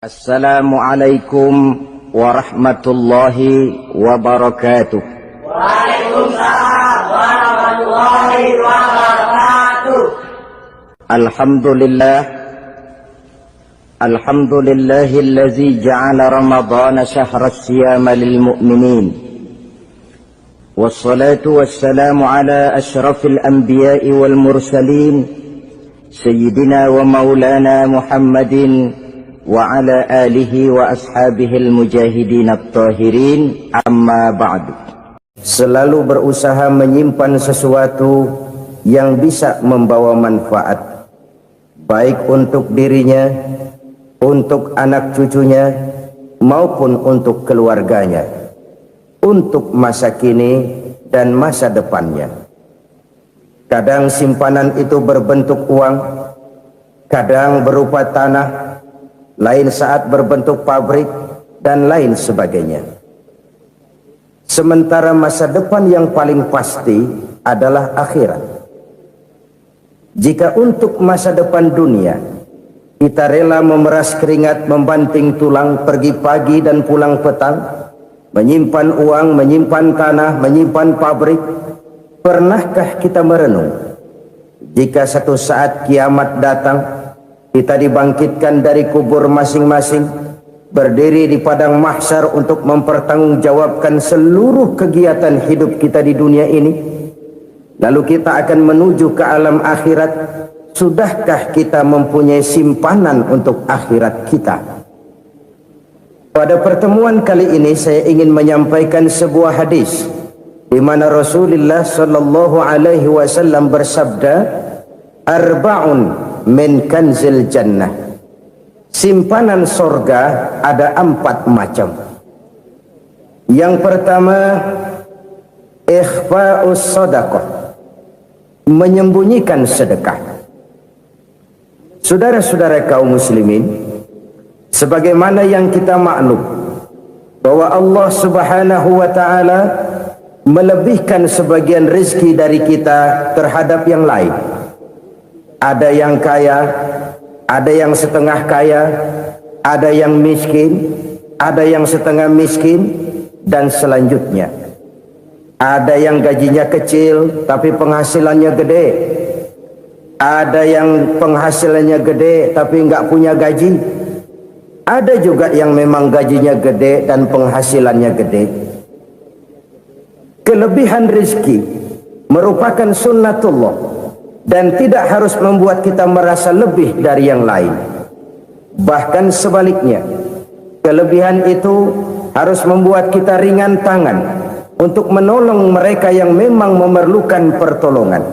Assalamualaikum warahmatullahi wabarakatuh. Waalaikumsalam warahmatullahi wabarakatuh. Alhamdulillahillazi ja'ala ramadhana shahra as-siyama lil mu'minin. Wassalatu wassalamu ala ashrafil anbiya'i wal mursalin sayyidina wa maulana Muhammadin wa ala alihi wa ashabihil mujahidin at-tahirin, amma ba'du. Selalu berusaha menyimpan sesuatu yang bisa membawa manfaat, baik untuk dirinya, untuk anak cucunya, maupun untuk keluarganya, untuk masa kini dan masa depannya. Kadang simpanan itu berbentuk uang, kadang berupa tanah, lain saat berbentuk pabrik, dan lain sebagainya. Sementara masa depan yang paling pasti adalah akhirat. Jika untuk masa depan dunia kita rela memeras keringat, membanting tulang, pergi pagi dan pulang petang, menyimpan uang, menyimpan tanah, menyimpan pabrik, pernahkah kita merenung jika satu saat kiamat datang, kita dibangkitkan dari kubur masing-masing, berdiri di padang mahsyar untuk mempertanggungjawabkan seluruh kegiatan hidup kita di dunia ini. Lalu kita akan menuju ke alam akhirat. Sudahkah kita mempunyai simpanan untuk akhirat kita? Pada pertemuan kali ini saya ingin menyampaikan sebuah hadis di mana Rasulullah sallallahu alaihi wasallam bersabda, "Arba'un min kanzil jannah." Simpanan sorga ada 4 macam. Yang pertama, ikhfa'us sadaqah, menyembunyikan sedekah. Saudara-saudara kaum muslimin, sebagaimana yang kita maklum bahwa Allah subhanahu wa ta'ala melebihkan sebagian rezeki dari kita terhadap yang lain. Ada yang kaya, ada yang setengah kaya, ada yang miskin, ada yang setengah miskin, dan selanjutnya. Ada yang gajinya kecil tapi penghasilannya gede. Ada yang penghasilannya gede tapi nggak punya gaji. Ada juga yang memang gajinya gede dan penghasilannya gede. Kelebihan rezeki merupakan sunnatullah dan tidak harus membuat kita merasa lebih dari yang lain. Bahkan sebaliknya, kelebihan itu harus membuat kita ringan tangan untuk menolong mereka yang memang memerlukan pertolongan.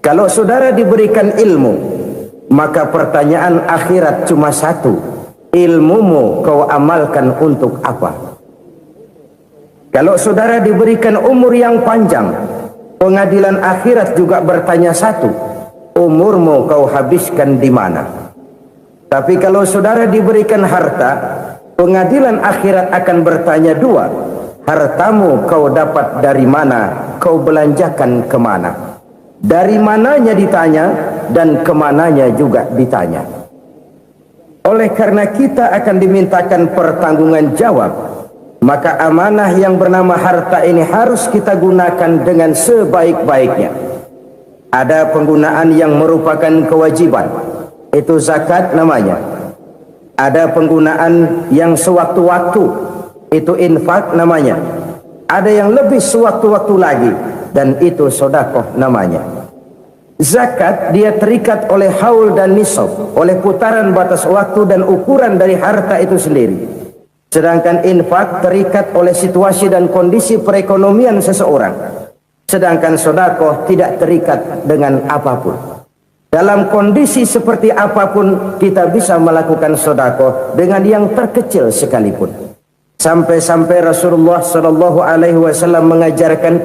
Kalau saudara diberikan ilmu, maka pertanyaan akhirat cuma satu: ilmumu kau amalkan untuk apa? Kalau saudara diberikan umur yang panjang, pengadilan akhirat juga bertanya satu: umurmu kau habiskan di mana? Tapi kalau saudara diberikan harta, pengadilan akhirat akan bertanya dua: hartamu kau dapat dari mana? Kau belanjakan kemana? Dari mananya ditanya, dan kemananya juga ditanya. Oleh karena kita akan dimintakan pertanggungan jawab, maka amanah yang bernama harta ini harus kita gunakan dengan sebaik-baiknya. Ada penggunaan yang merupakan kewajiban, itu zakat namanya. Ada penggunaan yang sewaktu-waktu, itu infak namanya. Ada yang lebih sewaktu-waktu lagi, dan itu sedekah namanya. Zakat dia terikat oleh haul dan nisab, oleh putaran batas waktu dan ukuran dari harta itu sendiri. Sedangkan infak terikat oleh situasi dan kondisi perekonomian seseorang. Sedangkan sedekah tidak terikat dengan apapun. Dalam kondisi seperti apapun kita bisa melakukan sedekah dengan yang terkecil sekalipun. Sampai-sampai Rasulullah sallallahu alaihi wasallam mengajarkan,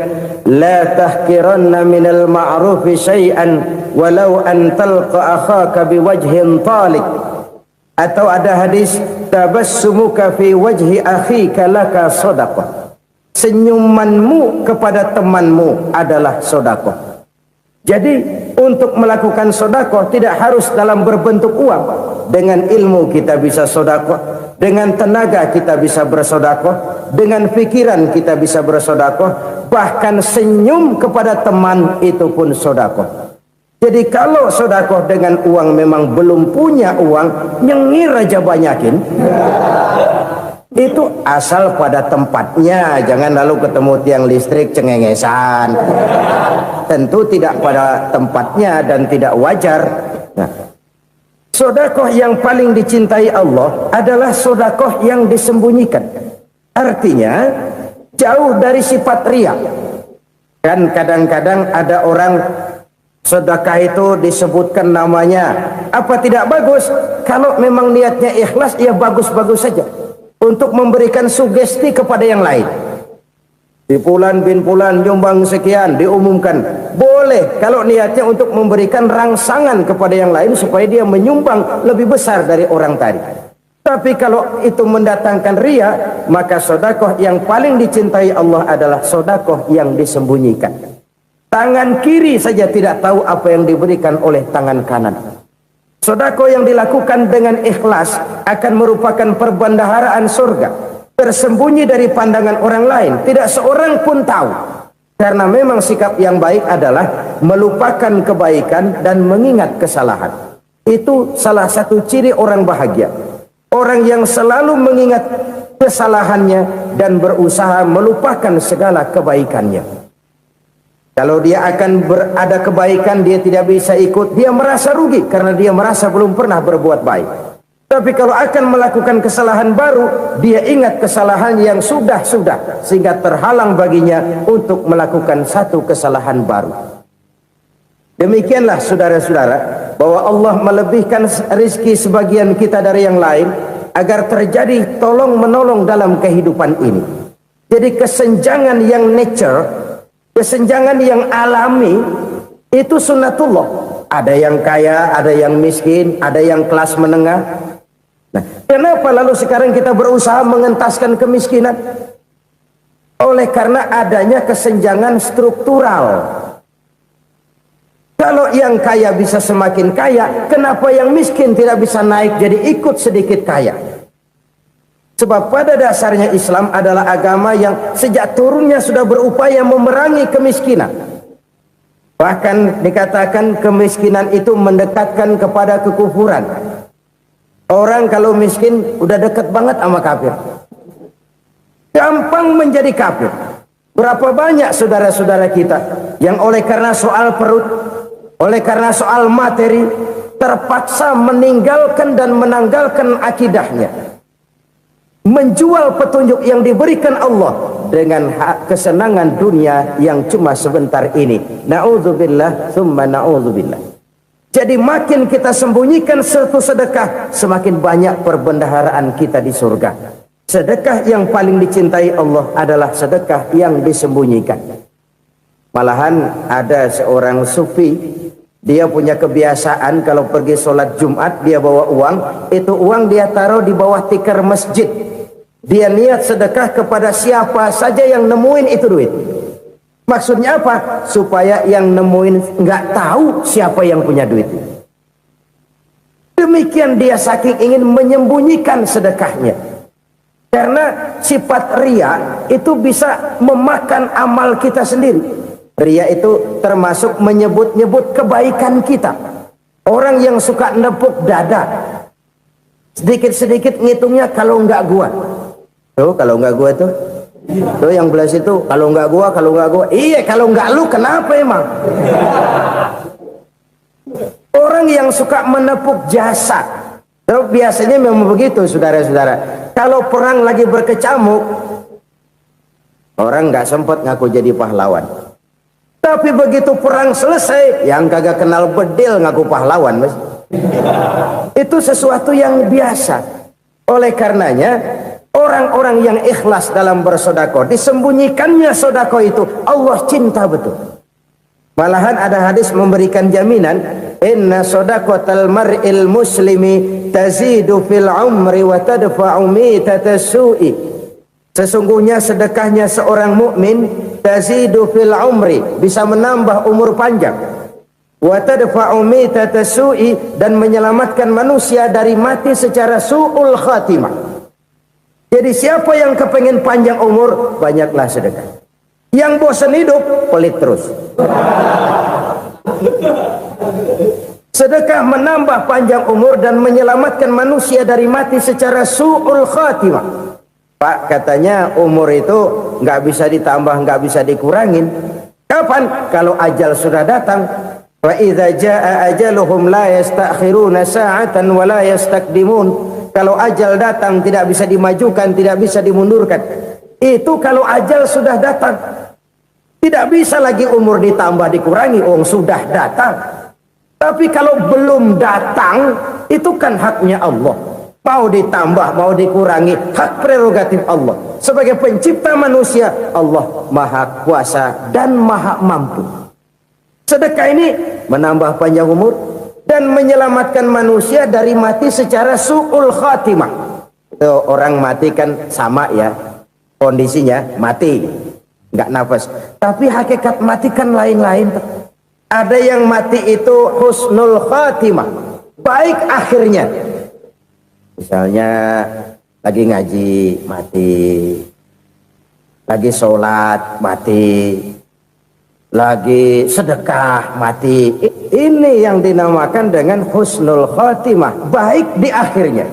la tahqiranna minal ma'rufi syai'an walau an talqa akhaka biwajhin talik. Atau ada hadis, tabassumuka fi wajhi akhika laka sadaqah. Senyumanmu kepada temanmu adalah sedekah. Jadi untuk melakukan sodakoh tidak harus dalam berbentuk uang. Dengan ilmu kita bisa sodakoh, dengan tenaga kita bisa bersodakoh, dengan pikiran kita bisa bersodakoh, bahkan senyum kepada teman itu pun sodakoh. Jadi kalau sodakoh dengan uang memang belum punya uang, nyengir aja banyakin. Itu asal pada tempatnya, jangan lalu ketemu tiang listrik cengengesan. Tentu tidak pada tempatnya dan tidak wajar. Nah, sodakoh yang paling dicintai Allah adalah sodakoh yang disembunyikan. Artinya jauh dari sifat riya. Kan kadang-kadang ada orang sedekah itu disebutkan namanya, apa tidak bagus? Kalau memang niatnya ikhlas, ya bagus-bagus saja. Untuk memberikan sugesti kepada yang lain. Di Fulan bin Fulan nyumbang sekian, diumumkan. Boleh kalau niatnya untuk memberikan rangsangan kepada yang lain supaya dia menyumbang lebih besar dari orang tadi. Tapi kalau itu mendatangkan riya, maka sodakoh yang paling dicintai Allah adalah sodakoh yang disembunyikan. Tangan kiri saja tidak tahu apa yang diberikan oleh tangan kanan. Sedekah yang dilakukan dengan ikhlas akan merupakan perbendaharaan surga, tersembunyi dari pandangan orang lain, tidak seorang pun tahu. Karena memang sikap yang baik adalah melupakan kebaikan dan mengingat kesalahan. Itu salah satu ciri orang bahagia. Orang yang selalu mengingat kesalahannya dan berusaha melupakan segala kebaikannya. Kalau dia akan berada kebaikan, dia tidak bisa ikut, dia merasa rugi karena dia merasa belum pernah berbuat baik. Tapi kalau akan melakukan kesalahan baru, dia ingat kesalahan yang sudah-sudah, sehingga terhalang baginya untuk melakukan satu kesalahan baru. Demikianlah saudara-saudara, bahwa Allah melebihkan rizki sebagian kita dari yang lain, agar terjadi tolong-menolong dalam kehidupan ini. Jadi kesenjangan yang nature, kesenjangan yang alami, itu sunnatullah. Ada yang kaya, ada yang miskin, ada yang kelas menengah. Nah, kenapa lalu sekarang kita berusaha mengentaskan kemiskinan? Oleh karena adanya kesenjangan struktural. Kalau yang kaya bisa semakin kaya, kenapa yang miskin tidak bisa naik jadi ikut sedikit kaya? Sebab pada dasarnya Islam adalah agama yang sejak turunnya sudah berupaya memerangi kemiskinan. Bahkan dikatakan kemiskinan itu mendekatkan kepada kekufuran. Orang kalau miskin udah dekat banget sama kafir. Gampang menjadi kafir. Berapa banyak saudara-saudara kita yang oleh karena soal perut, oleh karena soal materi, terpaksa meninggalkan dan menanggalkan akidahnya. Menjual petunjuk yang diberikan Allah dengan kesenangan dunia yang cuma sebentar ini. Na'udzubillah, thumma na'udzubillah. Jadi makin kita sembunyikan satu sedekah, semakin banyak perbendaharaan kita di surga. Sedekah yang paling dicintai Allah adalah sedekah yang disembunyikan. Malahan ada seorang sufi, dia punya kebiasaan kalau pergi sholat Jumat, dia bawa uang, itu uang dia taruh di bawah tikar masjid. Dia niat sedekah kepada siapa saja yang nemuin itu duit. Maksudnya apa? Supaya yang nemuin nggak tahu siapa yang punya duit. Demikian dia saking ingin menyembunyikan sedekahnya. Karena sifat riya itu bisa memakan amal kita sendiri. Riya itu termasuk menyebut-nyebut kebaikan kita. Orang yang suka nepuk dada, sedikit-sedikit ngitungnya kalau nggak gua. Tuh kalau nggak gua tuh yang belas itu kalau nggak gua, iya kalau nggak lu kenapa emang? Orang yang suka menepuk jasa, tuh biasanya memang begitu saudara-saudara. Kalau perang lagi berkecamuk, orang nggak sempat ngaku jadi pahlawan. Tapi begitu perang selesai, yang kagak kenal bedil ngaku pahlawan, mas. Itu sesuatu yang biasa. Oleh karenanya, orang-orang yang ikhlas dalam bersedekah, disembunyikannya sedekah itu, Allah cinta betul. Malahan ada hadis memberikan jaminan, inna shadaqatal mar'il muslimi tazidu fil umri wa tadfa'u mitatas su'i. Sesungguhnya sedekahnya seorang mukmin tazidu fil umri, bisa menambah umur panjang, wa tadfa'u mitata su'i, dan menyelamatkan manusia dari mati secara su'ul khatimah. Jadi siapa yang kepengen panjang umur, banyaklah sedekah. Yang bosan hidup, pelit terus. Sedekah menambah panjang umur dan menyelamatkan manusia dari mati secara su'ul khatimah. Pak, katanya umur itu nggak bisa ditambah, nggak bisa dikurangin. Kapan? Kalau ajal sudah datang. Wa idza jaa ajaluhum la yastakhiruna sa'atan wa la yastaqdimun. Kalau ajal datang tidak bisa dimajukan, tidak bisa dimundurkan. Itu kalau ajal sudah datang. Tidak bisa lagi umur ditambah dikurangi, sudah datang. Tapi kalau belum datang, itu kan haknya Allah. Mau ditambah, mau dikurangi, hak prerogatif Allah. Sebagai pencipta manusia, Allah maha kuasa dan maha mampu. Sedekah ini menambah panjang umur dan menyelamatkan manusia dari mati secara su'ul khatimah. Itu orang mati kan sama ya, kondisinya mati, nggak nafas. Tapi hakikat mati kan lain-lain. Ada yang mati itu husnul khatimah, baik akhirnya. Misalnya lagi ngaji mati, lagi sholat mati, lagi sedekah mati. Ini yang dinamakan dengan husnul khatimah, baik di akhirnya.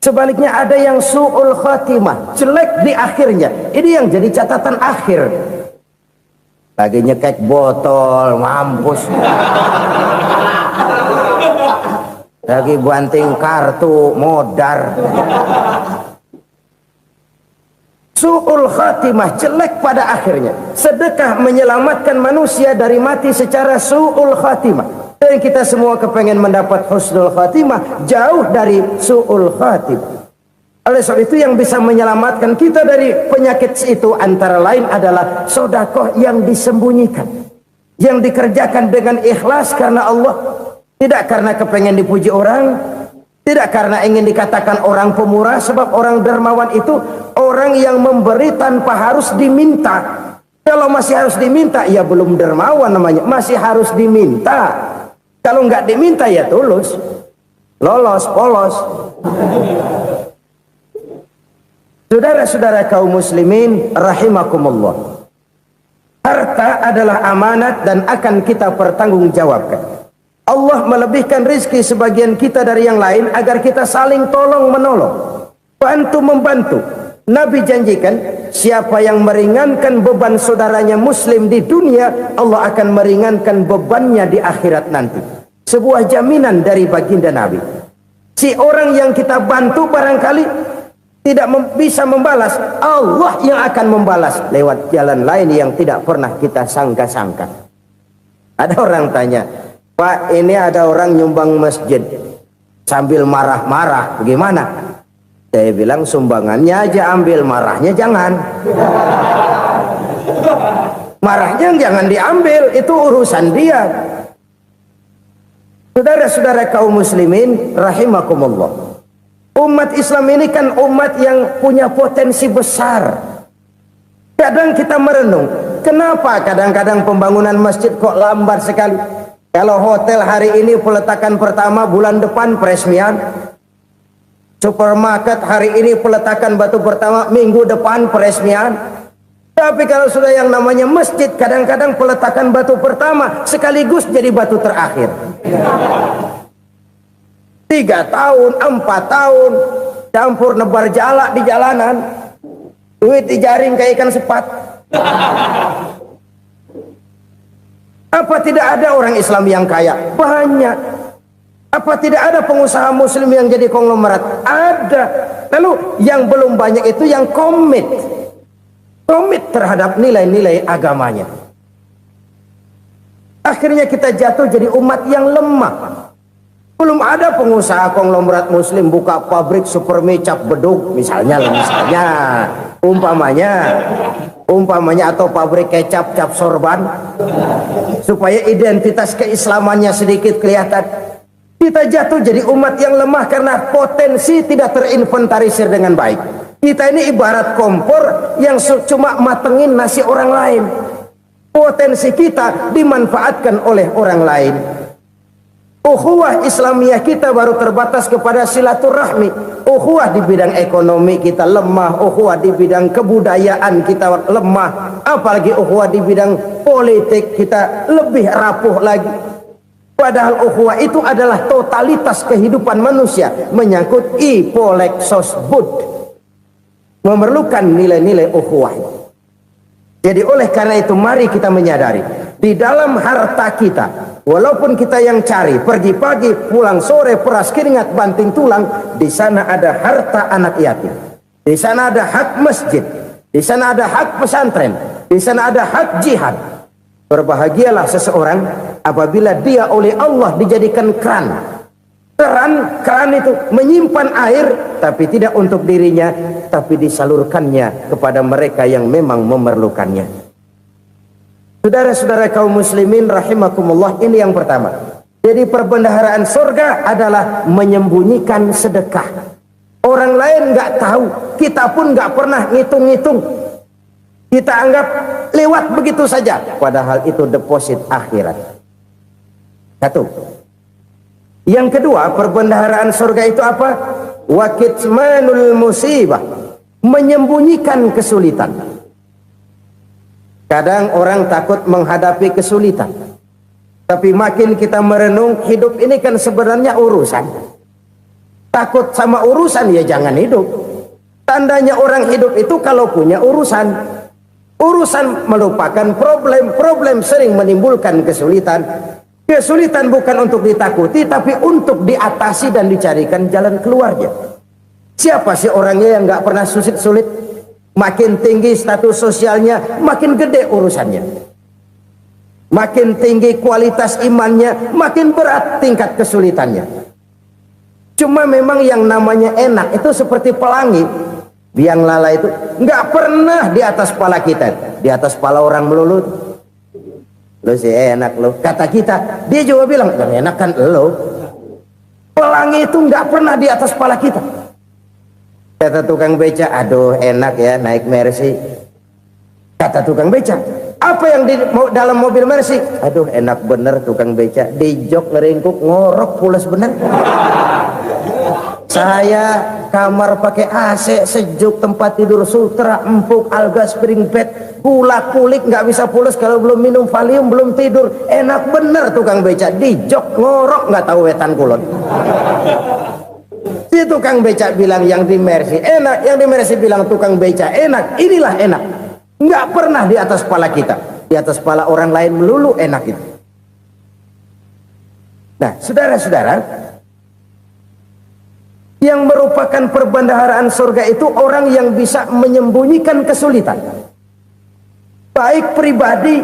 Sebaliknya ada yang su'ul khatimah, jelek di akhirnya. Ini yang jadi catatan akhir. Lagi nyekek botol, mampus. Lagi banting kartu, modar. Su'ul khatimah, jelek pada akhirnya. Sedekah menyelamatkan manusia dari mati secara su'ul khatimah. Dan kita semua kepengen mendapat husnul khatimah, jauh dari su'ul khatimah. Oleh sebab itu yang bisa menyelamatkan kita dari penyakit itu antara lain adalah sedekah yang disembunyikan, yang dikerjakan dengan ikhlas karena Allah, tidak karena kepengen dipuji orang, tidak karena ingin dikatakan orang pemurah. Sebab orang dermawan itu orang yang memberi tanpa harus diminta. Kalau masih harus diminta, ya belum dermawan namanya, masih harus diminta. Kalau nggak diminta ya tulus, lolos, polos. Saudara-saudara kaum muslimin rahimakumullah, harta adalah amanat dan akan kita pertanggungjawabkan. Allah melebihkan rizki sebagian kita dari yang lain agar kita saling tolong menolong, bantu membantu. Nabi janjikan siapa yang meringankan beban saudaranya muslim di dunia, Allah akan meringankan bebannya di akhirat nanti. Sebuah jaminan dari baginda Nabi. Si orang yang kita bantu barangkali tidak bisa membalas, Allah yang akan membalas lewat jalan lain yang tidak pernah kita sangka-sangka. Ada orang tanya, Pak, ini ada orang nyumbang masjid sambil marah-marah, bagaimana? Saya bilang sumbangannya aja ambil, marahnya jangan. Marahnya jangan diambil, itu urusan dia. Saudara-saudara kaum muslimin rahimakumullah, umat Islam ini kan umat yang punya potensi besar. Kadang kita merenung, kenapa kadang-kadang pembangunan masjid kok lambat sekali? Kalau hotel hari ini peletakan pertama, bulan depan peresmian. Supermarket hari ini peletakan batu pertama, minggu depan peresmian. Tapi kalau sudah yang namanya masjid, kadang-kadang peletakan batu pertama sekaligus jadi batu terakhir. 3 tahun, 4 tahun, campur nebar jalak di jalanan, duit dijaring kayak ikan sepat. Apa tidak ada orang Islam yang kaya? Banyak. Apa tidak ada pengusaha muslim yang jadi konglomerat? Ada. Lalu yang belum banyak itu yang komit terhadap nilai-nilai agamanya. Akhirnya kita jatuh jadi umat yang lemah. Belum ada pengusaha konglomerat muslim buka pabrik supermi cap bedug misalnya umpamanya atau pabrik kecap cap sorban supaya identitas keislamannya sedikit kelihatan. Kita jatuh jadi umat yang lemah karena potensi tidak terinventarisir dengan baik. Kita ini ibarat kompor yang cuma matengin nasi orang lain. Potensi kita dimanfaatkan oleh orang lain. Ukhuwah Islamiyah kita baru terbatas kepada silaturahmi. Ukhuwah di bidang ekonomi kita lemah, ukhuwah di bidang kebudayaan kita lemah, apalagi ukhuwah di bidang politik kita lebih rapuh lagi. Padahal ukhuwah itu adalah totalitas kehidupan manusia, menyangkut ipolek sosbud, memerlukan nilai-nilai ukhuwah. Jadi oleh karena itu mari kita menyadari di dalam harta kita, walaupun kita yang cari pergi pagi pulang sore peras keringat banting tulang, di sana ada harta anak yatim, di sana ada hak masjid, di sana ada hak pesantren, di sana ada hak jihad. Berbahagialah seseorang apabila dia oleh Allah dijadikan keran. Keran itu menyimpan air, tapi tidak untuk dirinya, tapi disalurkannya kepada mereka yang memang memerlukannya. Saudara-saudara kaum muslimin rahimakumullah, ini yang pertama. Jadi perbendaharaan surga adalah menyembunyikan sedekah. Orang lain nggak tahu, kita pun nggak pernah ngitung-ngitung. Kita anggap lewat begitu saja, padahal itu deposit akhirat. Satu. Yang kedua, perbendaharaan surga itu apa? Wa kitmanul musibah, menyembunyikan kesulitan. Kadang orang takut menghadapi kesulitan, tapi makin kita merenung, hidup ini kan sebenarnya urusan. Takut sama urusan ya jangan hidup. Tandanya orang hidup itu kalau punya urusan. Urusan melupakan problem, problem sering menimbulkan kesulitan. Kesulitan bukan untuk ditakuti, tapi untuk diatasi dan dicarikan jalan keluarnya. Siapa sih orangnya yang nggak pernah sulit-sulit? Makin tinggi status sosialnya, makin gede urusannya. Makin tinggi kualitas imannya, makin berat tingkat kesulitannya. Cuma memang yang namanya enak itu seperti pelangi. Biang lala itu nggak pernah di atas kepala kita, di atas kepala orang melulu. Lu sih enak lu, kata kita. Dia juga bilang yang enak kan lu. Pelangi itu nggak pernah di atas kepala kita. Kata tukang beca, aduh enak ya naik Mercy. Kata tukang beca, apa yang di dalam mobil Mercy? Aduh enak bener tukang beca, di jok ngeringkuk ngorok pulas bener. Saya kamar pakai AC sejuk, tempat tidur sutra empuk, alga spring bed, gula kulik nggak bisa pulas kalau belum minum Valium, belum tidur. Enak bener tukang beca, di jok ngorok nggak tahu wetan kulon. Si tukang beca bilang yang di Mercy enak, yang di Mercy bilang tukang beca enak. Inilah enak, nggak pernah di atas kepala kita, di atas kepala orang lain melulu enak itu. Nah saudara-saudara, yang merupakan perbendaharaan surga itu orang yang bisa menyembunyikan kesulitan, baik pribadi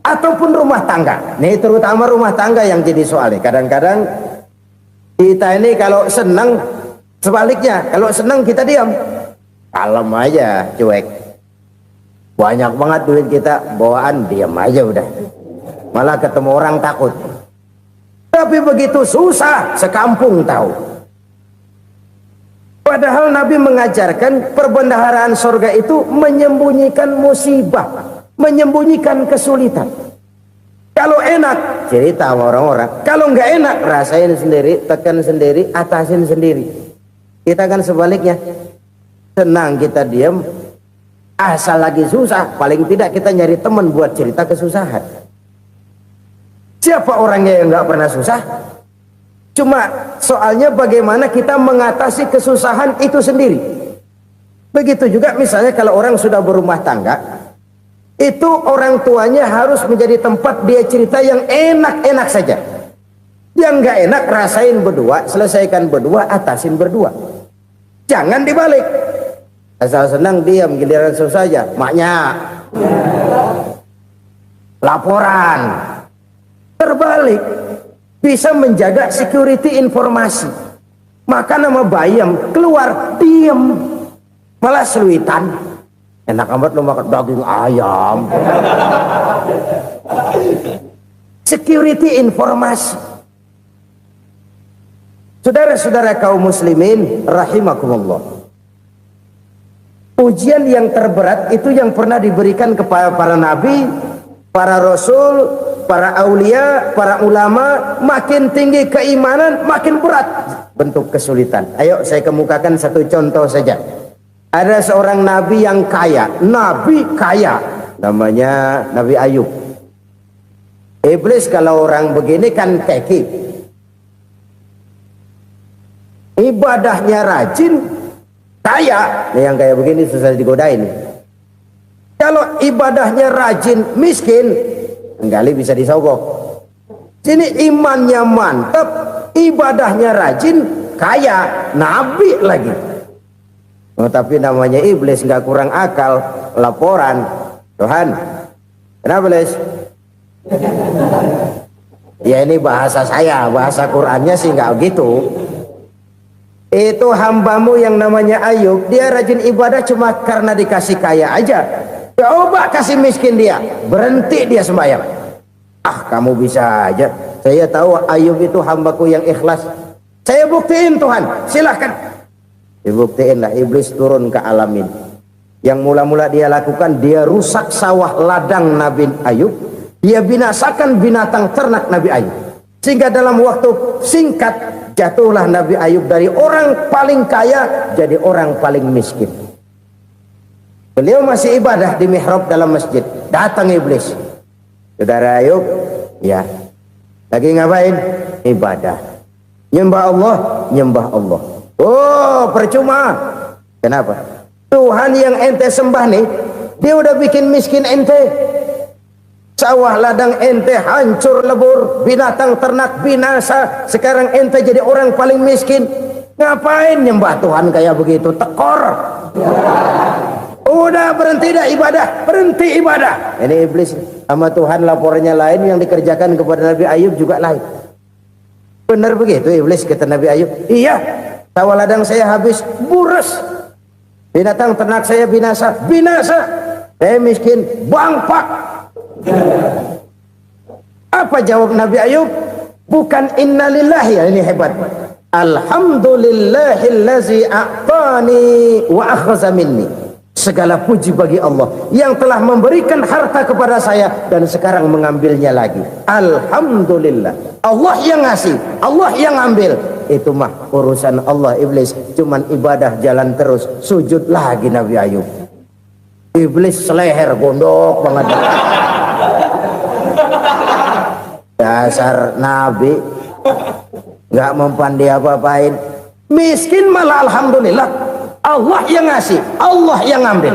ataupun rumah tangga. Nih terutama rumah tangga yang jadi soalnya. Kadang-kadang kita ini kalau senang, sebaliknya kalau senang kita diam, kalem aja, cuek. Banyak banget duit kita bawaan, diam aja udah. Malah ketemu orang takut. Tapi begitu susah, sekampung tahu. Padahal Nabi mengajarkan perbendaharaan surga itu menyembunyikan musibah, menyembunyikan kesulitan. Kalau enak, cerita sama orang-orang. Kalau nggak enak, rasain sendiri, tekan sendiri, atasin sendiri. Kita kan sebaliknya. Senang kita diam, asal lagi susah, paling tidak kita nyari teman buat cerita kesusahan. Siapa orangnya yang nggak pernah susah? Cuma soalnya bagaimana kita mengatasi kesusahan itu sendiri. Begitu juga misalnya kalau orang sudah berumah tangga, itu orang tuanya harus menjadi tempat dia cerita yang enak-enak saja. Yang nggak enak rasain berdua, selesaikan berdua, atasin berdua. Jangan dibalik. Asal senang diam, giliran susah saja. Maknya laporan. Terbalik. Bisa menjaga security informasi. Maka nama bayam keluar diam, malah seluitan. Enak amat lo makan daging ayam. Security informasi. Saudara-saudara kaum muslimin rahimakumullah, ujian yang terberat itu yang pernah diberikan kepada para nabi para rasul, para aulia, para ulama, makin tinggi keimanan, makin berat bentuk kesulitan. Ayo saya kemukakan satu contoh saja. Ada seorang nabi yang kaya, nabi kaya, namanya Nabi Ayub. Iblis kalau orang begini kan keki, ibadahnya rajin, kaya. Yang kayak begini susah digodain. Kalau ibadahnya rajin, miskin, kali bisa disogok. Sini imannya mantap, ibadahnya rajin, kaya, nabi lagi. Oh, tapi namanya iblis nggak kurang akal. Laporan, Tuhan, kenapa Les? Ya ini bahasa saya, bahasa Qurannya sih nggak gitu. Itu hambamu yang namanya Ayub, dia rajin ibadah cuma karena dikasih kaya aja. Coba kasih miskin dia, berhenti dia sembahyang. Ah, kamu bisa aja. Saya tahu Ayub itu hambaku yang ikhlas. Saya buktiin Tuhan, silahkan. Dibuktiin lah, iblis turun ke alam ini. Yang mula-mula dia lakukan, dia rusak sawah ladang Nabi Ayub. Dia binasakan binatang ternak Nabi Ayub. Sehingga dalam waktu singkat, jatuhlah Nabi Ayub dari orang paling kaya jadi orang paling miskin. Beliau masih ibadah di mihrab dalam masjid. Datang iblis. Saudara Ayub, ya, lagi ngapain? Ibadah. Nyembah Allah, nyembah Allah. Oh, percuma. Kenapa? Tuhan yang ente sembah nih, dia udah bikin miskin ente. Sawah ladang ente hancur lebur, binatang ternak binasa. Sekarang ente jadi orang paling miskin. Ngapain nyembah Tuhan kayak begitu? Tekor. Udah berhenti dah ibadah, berhenti ibadah. Ini iblis sama Tuhan laporannya lain, yang dikerjakan kepada Nabi Ayub juga lain. Benar begitu iblis kata Nabi Ayub? Iya, sawah ladang saya habis, buras. Binatang ternak saya binasa, binasa. Saya miskin, bangpak. Apa jawab Nabi Ayub? Bukan innalillahi, ya ini hebat. Alhamdulillahillazi a'tani wa akhza minni. Segala puji bagi Allah yang telah memberikan harta kepada saya dan sekarang mengambilnya lagi. Alhamdulillah. Allah yang ngasih, Allah yang ambil. Itu mah urusan Allah. Iblis cuman ibadah jalan terus, sujud lagi Nabi Ayub. Iblis seleher gondok banget. Dasar Nabi nggak mempan dia apa-apain. Miskin malah alhamdulillah. Allah yang ngasih, Allah yang ngambil.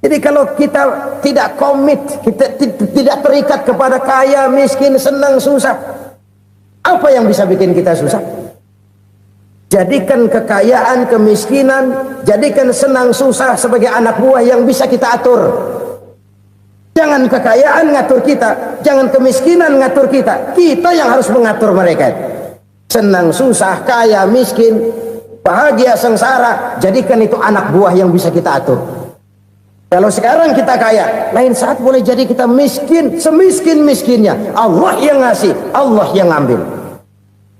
Jadi kalau kita tidak komit, kita tidak terikat kepada kaya, miskin, senang, susah, apa yang bisa bikin kita susah? Jadikan kekayaan, kemiskinan, jadikan senang, susah sebagai anak buah yang bisa kita atur. Jangan kekayaan ngatur kita, jangan kemiskinan ngatur kita. Kita yang harus mengatur mereka. Senang, susah, kaya, miskin, bahagia, sengsara, jadikan itu anak buah yang bisa kita atur. Kalau sekarang kita kaya, lain saat boleh jadi kita miskin, semiskin-miskinnya. Allah yang ngasih, Allah yang ngambil.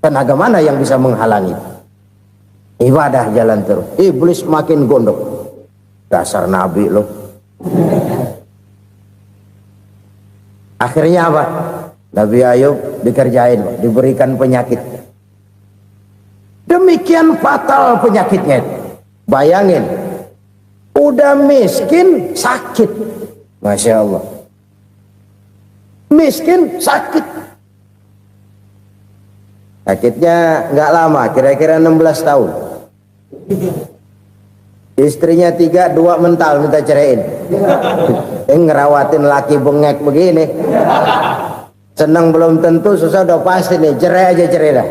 Tenaga mana yang bisa menghalangi? Ibadah jalan terus. Iblis makin gondok. Dasar Nabi loh. Akhirnya apa? Nabi Ayub dikerjain, diberikan penyakit. Demikian fatal penyakitnya. Bayangin, udah miskin sakit. Masya Allah. Miskin sakit. Sakitnya nggak lama, kira-kira 16 tahun. Istrinya 3, 2 mental minta ceraiin. Ngerawatin laki bengek begini. Senang belum tentu, susah udah pasti nih. Cerai aja, cerai dah.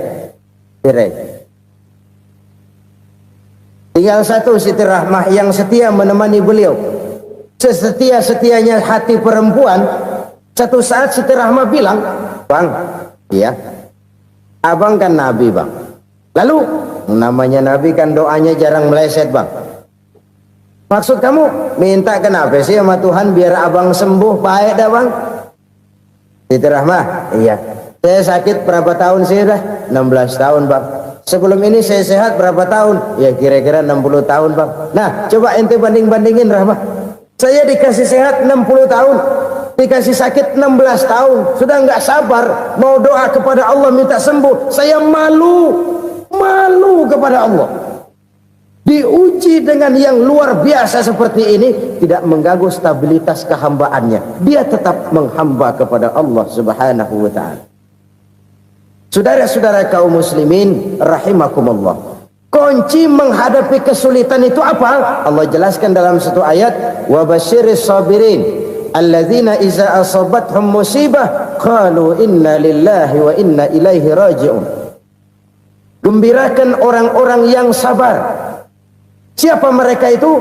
Cerai. Tinggal satu Siti Rahmah yang setia menemani beliau. Sesetia-setianya hati perempuan. Satu saat Siti Rahmah bilang, "Bang, iya, abang kan Nabi bang. Lalu namanya Nabi kan doanya jarang meleset bang. Maksud kamu minta kenapa sih sama Tuhan biar abang sembuh baik dah bang?" Siti Rahmah, iya. Saya sakit berapa tahun sih dah? 16 tahun bang. Sebelum ini saya sehat berapa tahun? Ya kira-kira 60 tahun bang. Nah coba ente banding-bandingin Rahmah. Saya dikasih sehat 60 tahun. dikasih sakit 16 tahun, sudah nggak sabar mau doa kepada Allah minta sembuh. Saya malu kepada Allah. Diuji dengan yang luar biasa seperti ini, tidak mengganggu stabilitas kehambaannya. Dia tetap menghamba kepada Allah Subhanahu wa ta'ala. Saudara-saudara kaum muslimin rahimakumullah, kunci menghadapi kesulitan itu apa? Allah jelaskan dalam satu ayat, wa basyiris sabirin alladzina iza asabathum musibah qalu inna lillahi wa inna ilaihi raji'un. Gembirakan orang-orang yang sabar. Siapa mereka itu?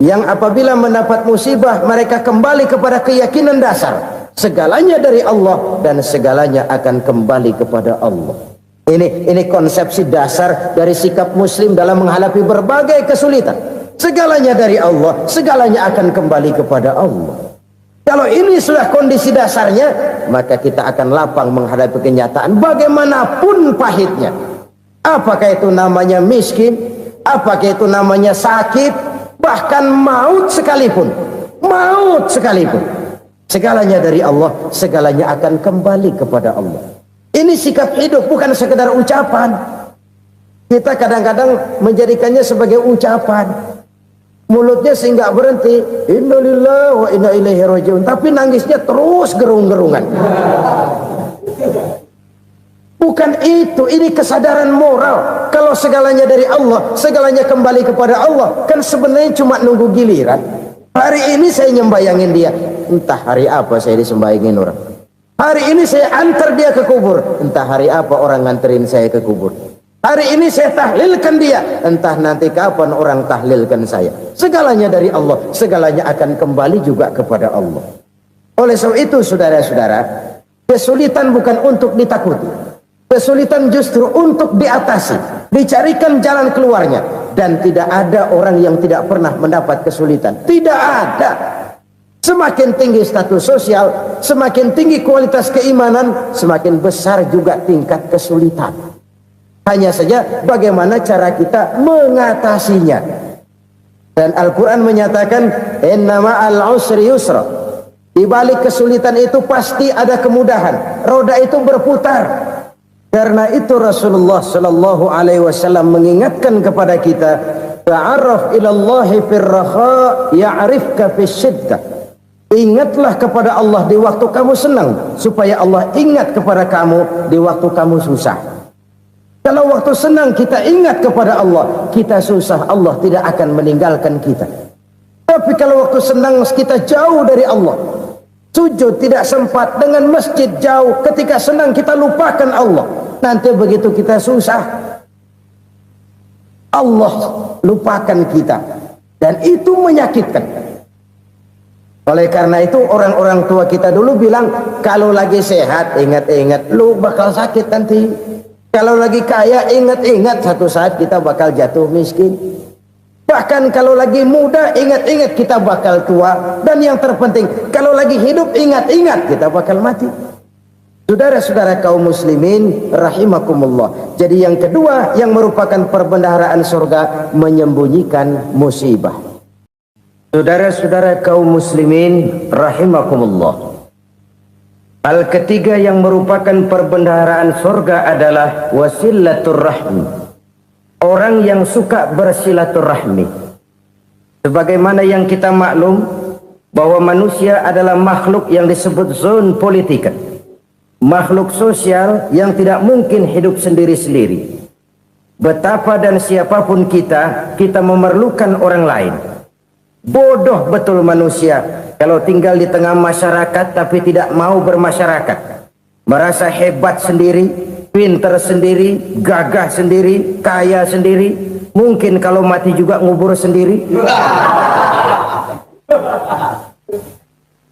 Yang apabila mendapat musibah mereka kembali kepada keyakinan dasar, segalanya dari Allah dan segalanya akan kembali kepada Allah. Ini konsepsi dasar dari sikap muslim dalam menghadapi berbagai kesulitan. Segalanya dari Allah, segalanya akan kembali kepada Allah. Kalau ini sudah kondisi dasarnya, maka kita akan lapang menghadapi kenyataan bagaimanapun pahitnya. Apakah itu namanya miskin, apakah itu namanya sakit, bahkan maut sekalipun. Segalanya dari Allah, segalanya akan kembali kepada Allah. Ini sikap hidup, bukan sekedar ucapan. Kita kadang-kadang menjadikannya sebagai ucapan. Mulutnya sehingga berhenti, innalillahi wa inna ilaihi raji'un, tapi nangisnya terus gerung-gerungan. Bukan itu, ini kesadaran moral. Kalau segalanya dari Allah, segalanya kembali kepada Allah, kan sebenarnya cuma nunggu giliran. Hari ini saya nyembayangin dia, entah hari apa saya disembayangin orang. Hari ini saya antar dia ke kubur, entah hari apa orang nganterin saya ke kubur. Hari ini saya tahlilkan dia, entah nanti kapan orang tahlilkan saya. Segalanya dari Allah, segalanya akan kembali juga kepada Allah. Oleh sebab itu saudara-saudara, kesulitan bukan untuk ditakuti. Kesulitan justru untuk diatasi, dicarikan jalan keluarnya. Dan tidak ada orang yang tidak pernah mendapat kesulitan. Tidak ada. Semakin tinggi status sosial, semakin tinggi kualitas keimanan, semakin besar juga tingkat kesulitan. Hanya saja bagaimana cara kita mengatasinya. Dan Al-Quran menyatakan, inna ma'al usri yusra. Di balik kesulitan itu pasti ada kemudahan. Roda itu berputar. Karena itu Rasulullah sallallahu alaihi wasallam mengingatkan kepada kita, ta'arraf ilallahi firraha ya'rifka fisyiddah. Ingatlah kepada Allah di waktu kamu senang, supaya Allah ingat kepada kamu di waktu kamu susah. Kalau waktu senang kita ingat kepada Allah, kita susah, Allah tidak akan meninggalkan kita. Tapi kalau waktu senang kita jauh dari Allah, sujud tidak sempat, dengan masjid jauh, ketika senang kita lupakan Allah. Nanti begitu kita susah, Allah lupakan kita. Dan itu menyakitkan. Oleh karena itu orang-orang tua kita dulu bilang, kalau lagi sehat ingat-ingat lu bakal sakit nanti. Kalau lagi kaya ingat-ingat satu saat kita bakal jatuh miskin. Bahkan kalau lagi muda ingat-ingat kita bakal tua. Dan yang terpenting, kalau lagi hidup ingat-ingat kita bakal mati. Saudara-saudara kaum muslimin rahimakumullah. Jadi yang kedua yang merupakan perbendaharaan surga, menyembunyikan musibah. Saudara-saudara kaum muslimin rahimakumullah. Hal ketiga yang merupakan perbendaharaan surga adalah wasilatur rahmi. Orang yang suka bersilaturahmi. Sebagaimana yang kita maklum bahwa manusia adalah makhluk yang disebut zon politika. Makhluk sosial yang tidak mungkin hidup sendiri-sendiri. Betapa dan siapapun kita memerlukan orang lain. Bodoh betul manusia kalau tinggal di tengah masyarakat tapi tidak mau bermasyarakat. Merasa hebat sendiri, pinter sendiri, gagah sendiri, kaya sendiri. Mungkin kalau mati juga ngubur sendiri.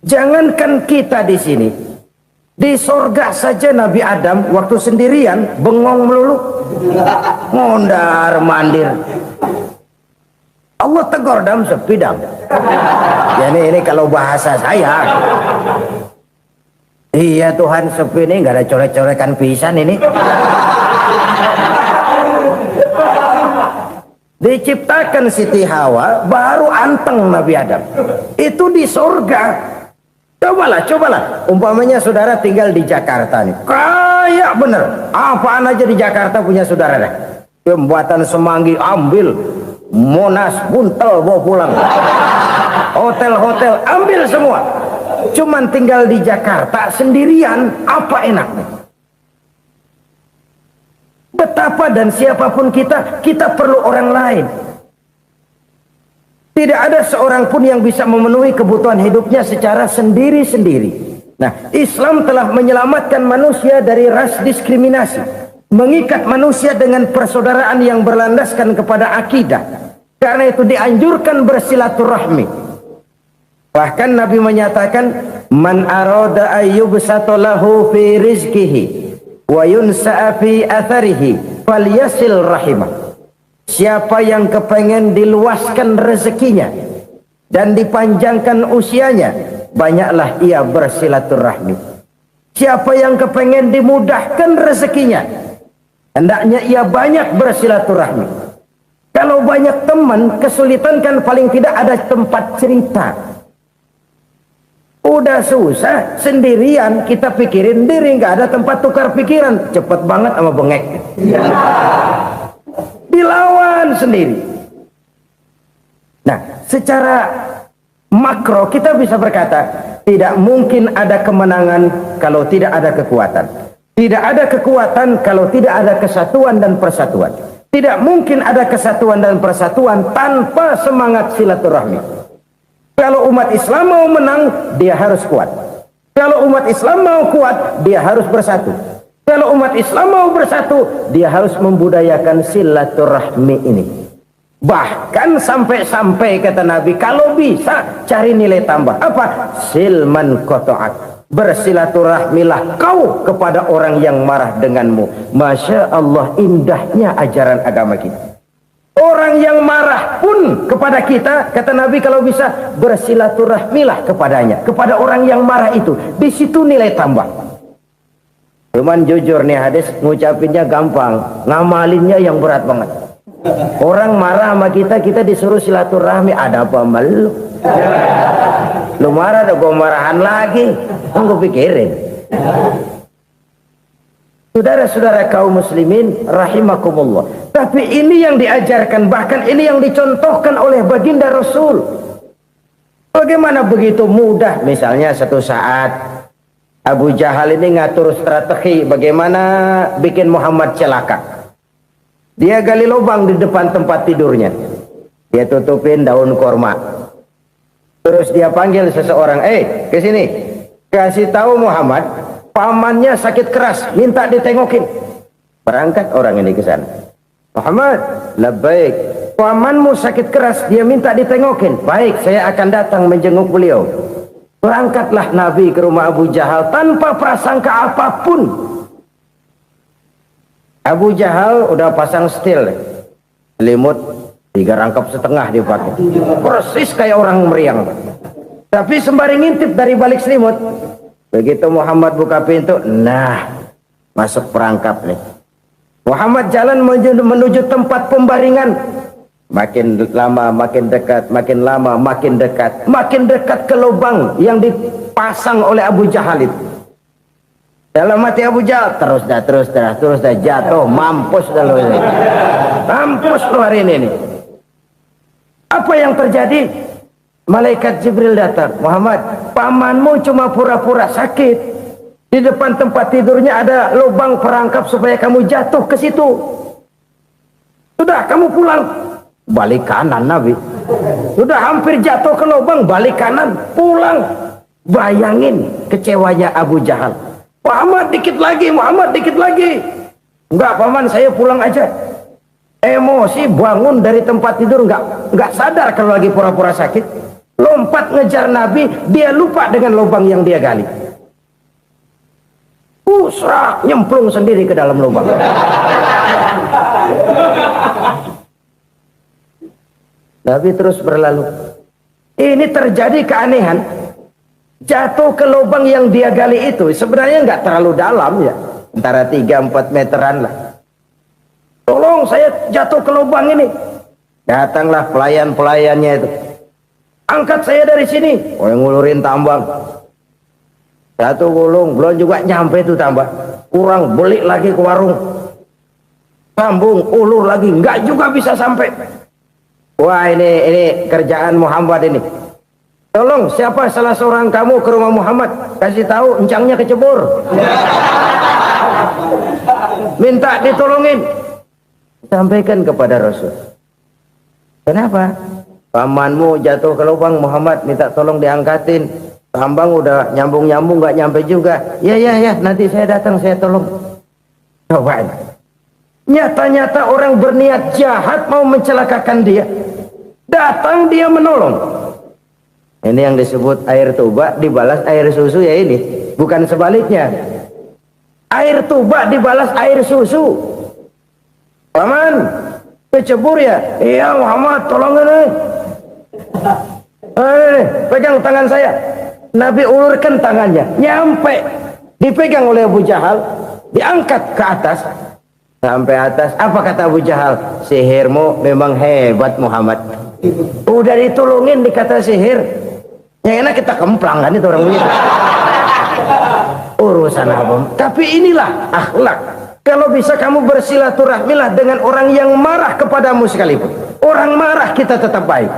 Jangankan kita di sini, di sorga saja Nabi Adam waktu sendirian bengong melulu, mondar mandir. Allah tegur dam sepi dam. Ya ini kalau bahasa saya. Iya Tuhan, sepi ini nggak ada coret-corekan pisan ini. Diciptakan Siti Hawa baru anteng Nabi Adam. Itu di sorga. Cobalah. Umpamanya saudara tinggal di Jakarta nih. Kayak bener. Apaan aja di Jakarta punya saudara dah. Jembatan Semanggi ambil. Monas, Buntel bawa pulang. Hotel-hotel ambil semua. Cuman tinggal di Jakarta sendirian, apa enaknya? Betapa dan siapapun kita perlu orang lain. Tidak ada seorang pun yang bisa memenuhi kebutuhan hidupnya secara sendiri-sendiri. Nah, Islam telah menyelamatkan manusia dari ras diskriminasi, mengikat manusia dengan persaudaraan yang berlandaskan kepada akidah. Karena itu dianjurkan bersilaturahmi. Bahkan Nabi menyatakan, man arada ayyubsata lahu fi rizqihi wa yunsa'a fi atharihi falyasil rahimah. Siapa yang kepengen diluaskan rezekinya dan dipanjangkan usianya, banyaklah ia bersilaturahmi. Siapa yang kepengen dimudahkan rezekinya, hendaknya ia banyak bersilaturahmi. Kalau banyak teman, kesulitan kan paling tidak ada tempat cerita. Udah susah, sendirian kita pikirin diri, nggak ada tempat tukar pikiran. Cepet banget sama bengek. Dilawan sendiri. Nah, secara makro kita bisa berkata, tidak mungkin ada kemenangan kalau tidak ada kekuatan. Tidak ada kekuatan kalau tidak ada kesatuan dan persatuan. Tidak mungkin ada kesatuan dan persatuan tanpa semangat silaturahmi. Kalau umat Islam mau menang, dia harus kuat. Kalau umat Islam mau kuat, dia harus bersatu. Kalau umat Islam mau bersatu, dia harus membudayakan silaturahmi ini. Bahkan sampai-sampai kata Nabi, kalau bisa cari nilai tambah. Apa? Silman qata'ak. Bersilaturahmilah kau kepada orang yang marah denganmu. Masya Allah, indahnya ajaran agama kita. Orang yang marah pun kepada kita, kata Nabi, kalau bisa bersilaturahmilah kepadanya, kepada orang yang marah itu. Di situ nilai tambah. Cuman jujur nih hadis, ngucapinnya gampang, ngamalinnya yang berat banget. Orang marah sama kita disuruh silaturahmi, ada apa malu? Lu marah, ada gua marahan lagi. Gue pikirin. Saudara-saudara kaum muslimin rahimakumullah. Tapi ini yang diajarkan, bahkan ini yang dicontohkan oleh baginda Rasul. Bagaimana begitu mudah, misalnya satu saat Abu Jahal ini ngatur strategi bagaimana bikin Muhammad celaka. Dia gali lubang di depan tempat tidurnya. Dia tutupin daun korma. Terus dia panggil seseorang, ke sini. Kasih tahu Muhammad, pamannya sakit keras, minta ditengokin. Berangkat orang ini ke sana. Muhammad, labbaik. Pamanmu sakit keras, dia minta ditengokin. Baik, saya akan datang menjenguk beliau. Berangkatlah Nabi ke rumah Abu Jahal tanpa prasangka apapun. Abu Jahal udah pasang setil, selimut 3 rangkap setengah dipakai, persis kayak orang meriang. Tapi sembari ngintip dari balik selimut, begitu Muhammad buka pintu, nah masuk perangkap nih. Muhammad jalan menuju tempat pembaringan. Makin lama makin dekat, makin lama makin dekat, makin dekat ke lubang yang dipasang oleh Abu Jahal itu. Dalam hati Abu Jahal, terus dah jatuh, mampus dah lo ini. Mampus lo hari ini nih. Apa yang terjadi? Malaikat Jibril datang. Muhammad, pamanmu cuma pura-pura sakit. Di depan tempat tidurnya ada lubang perangkap supaya kamu jatuh ke situ. Sudah, kamu pulang. Balik kanan Nabi. Sudah hampir jatuh ke lubang, balik kanan, pulang. Bayangin kecewanya Abu Jahal. Muhammad dikit lagi, Muhammad dikit lagi. Enggak paman, saya pulang aja. Emosi bangun dari tempat tidur, enggak sadar kalau lagi pura-pura sakit. Lompat ngejar Nabi, dia lupa dengan lubang yang dia gali. Usrak, nyemplung sendiri ke dalam lubang. Nabi terus berlalu. Ini terjadi keanehan. Jatuh ke lubang yang dia gali itu sebenarnya nggak terlalu dalam ya, antara 3-4 meteran lah. Tolong saya jatuh ke lubang ini. Datanglah pelayan-pelayannya itu. Angkat saya dari sini. Oh, yang ngulurin tambang. 1 gulung, belum juga nyampe itu tambah. Kurang beli lagi ke warung. Sambung, ulur lagi, enggak juga bisa sampai. Wah, ini kerjaan Muhammad ini. Tolong, siapa salah seorang kamu ke rumah Muhammad, kasih tahu encangnya kecebur. Minta ditolongin. Sampaikan kepada Rasul. Kenapa? Pamanmu jatuh ke lubang, Muhammad minta tolong diangkatin. Tambang udah nyambung-nyambung nggak nyampe juga. Ya, nanti saya datang, saya tolong. Coba. Nyata-nyata orang berniat jahat mau mencelakakan dia. Datang dia menolong. Ini yang disebut air tuba dibalas air susu ya ini. Bukan sebaliknya. Air tuba dibalas air susu. Paman, kecebur ya? Iya Muhammad, tolong ini. Pegang tangan saya. Nabi ulurkan tangannya. Nyampe. Dipegang oleh Abu Jahal. Diangkat ke atas. Sampai atas. Apa kata Abu Jahal? Sihirmu memang hebat Muhammad. Udah ditolongin dikata sihir. Yang enak kita kemplang kan itu orang begitu. Urusan apa? Tapi inilah akhlak. Kalau bisa kamu bersilaturahmilah dengan orang yang marah kepadamu sekalipun. Orang marah kita tetap baik.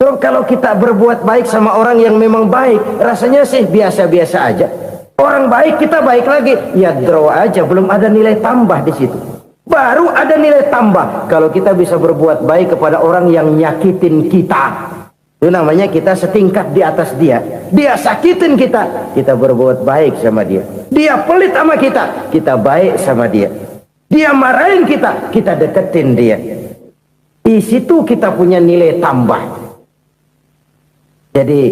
So, kalau kita berbuat baik sama orang yang memang baik, rasanya sih biasa-biasa aja. Orang baik kita baik lagi, ya draw aja, belum ada nilai tambah di situ. Baru ada nilai tambah kalau kita bisa berbuat baik kepada orang yang nyakitin kita. Itu namanya kita setingkat di atas dia. Dia sakitin kita, kita berbuat baik sama dia. Dia pelit sama kita, kita baik sama dia. Dia marahin kita, kita deketin dia. Di situ kita punya nilai tambah. Jadi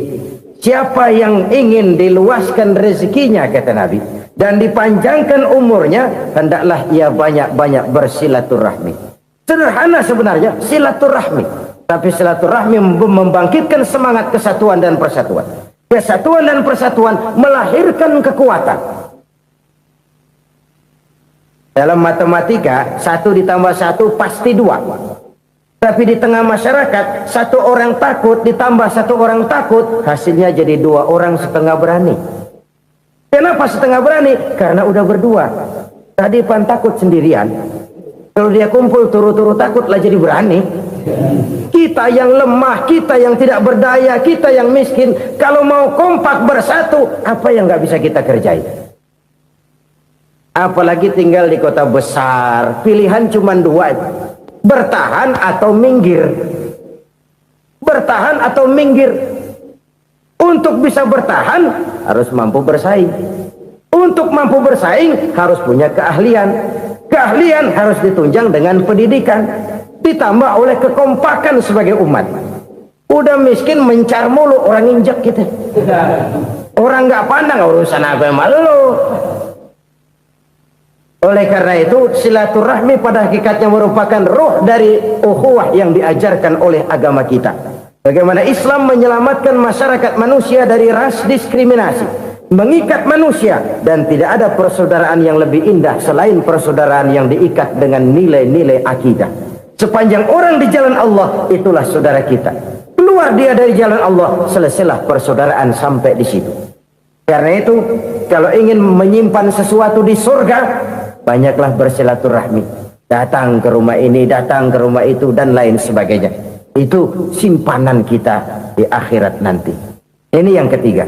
siapa yang ingin diluaskan rezekinya kata Nabi dan dipanjangkan umurnya, hendaklah ia banyak-banyak bersilaturahmi. Sederhana sebenarnya silaturahmi, tapi silaturahmi membangkitkan semangat kesatuan dan persatuan. Kesatuan dan persatuan melahirkan kekuatan. Dalam matematika 1 ditambah 1 pasti 2. Tapi di tengah masyarakat 1 orang takut ditambah 1 orang takut, hasilnya jadi 2 orang setengah berani. Kenapa setengah berani? Karena udah berdua. Tadi pan takut sendirian. Kalau dia kumpul turu-turu takutlah jadi berani. Kita yang lemah, kita yang tidak berdaya, kita yang miskin, kalau mau kompak bersatu, apa yang nggak bisa kita kerjain? Apalagi tinggal di kota besar, pilihan cuma 2. Bertahan atau minggir. Bertahan atau minggir. Untuk bisa bertahan harus mampu bersaing. Untuk mampu bersaing harus punya keahlian. Keahlian harus ditunjang dengan pendidikan, ditambah oleh kekompakan sebagai umat. Udah miskin mencar mulu, orang injak kita. Orang nggak pandang urusan apa yang malu. Oleh karena itu silaturahmi pada hakikatnya merupakan roh dari ukhuwah yang diajarkan oleh agama kita. Bagaimana Islam menyelamatkan masyarakat manusia dari ras diskriminasi, mengikat manusia, dan tidak ada persaudaraan yang lebih indah selain persaudaraan yang diikat dengan nilai-nilai akidah. Sepanjang orang di jalan Allah, itulah saudara kita. Keluar dia dari jalan Allah, selesailah persaudaraan sampai di situ. Karena itu, kalau ingin menyimpan sesuatu di surga, banyaklah bersilaturahmi. Datang ke rumah ini, datang ke rumah itu, dan lain sebagainya. Itu simpanan kita di akhirat nanti. Ini yang ketiga.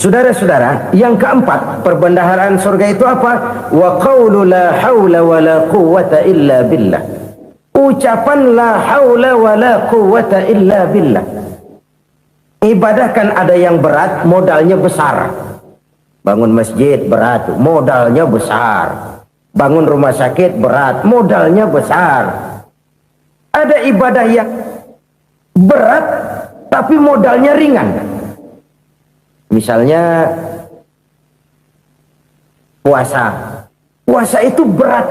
Saudara-saudara, yang keempat, perbendaharaan surga itu apa? Wa qawlu la hawla wa la quwwata illa billah. Ucapan la hawla wa la quwwata illa billah. Ibadah kan ada yang berat, modalnya besar. Bangun masjid berat, modalnya besar. Bangun rumah sakit berat, modalnya besar. Ada ibadah yang berat tapi modalnya ringan. Misalnya puasa. Puasa itu berat,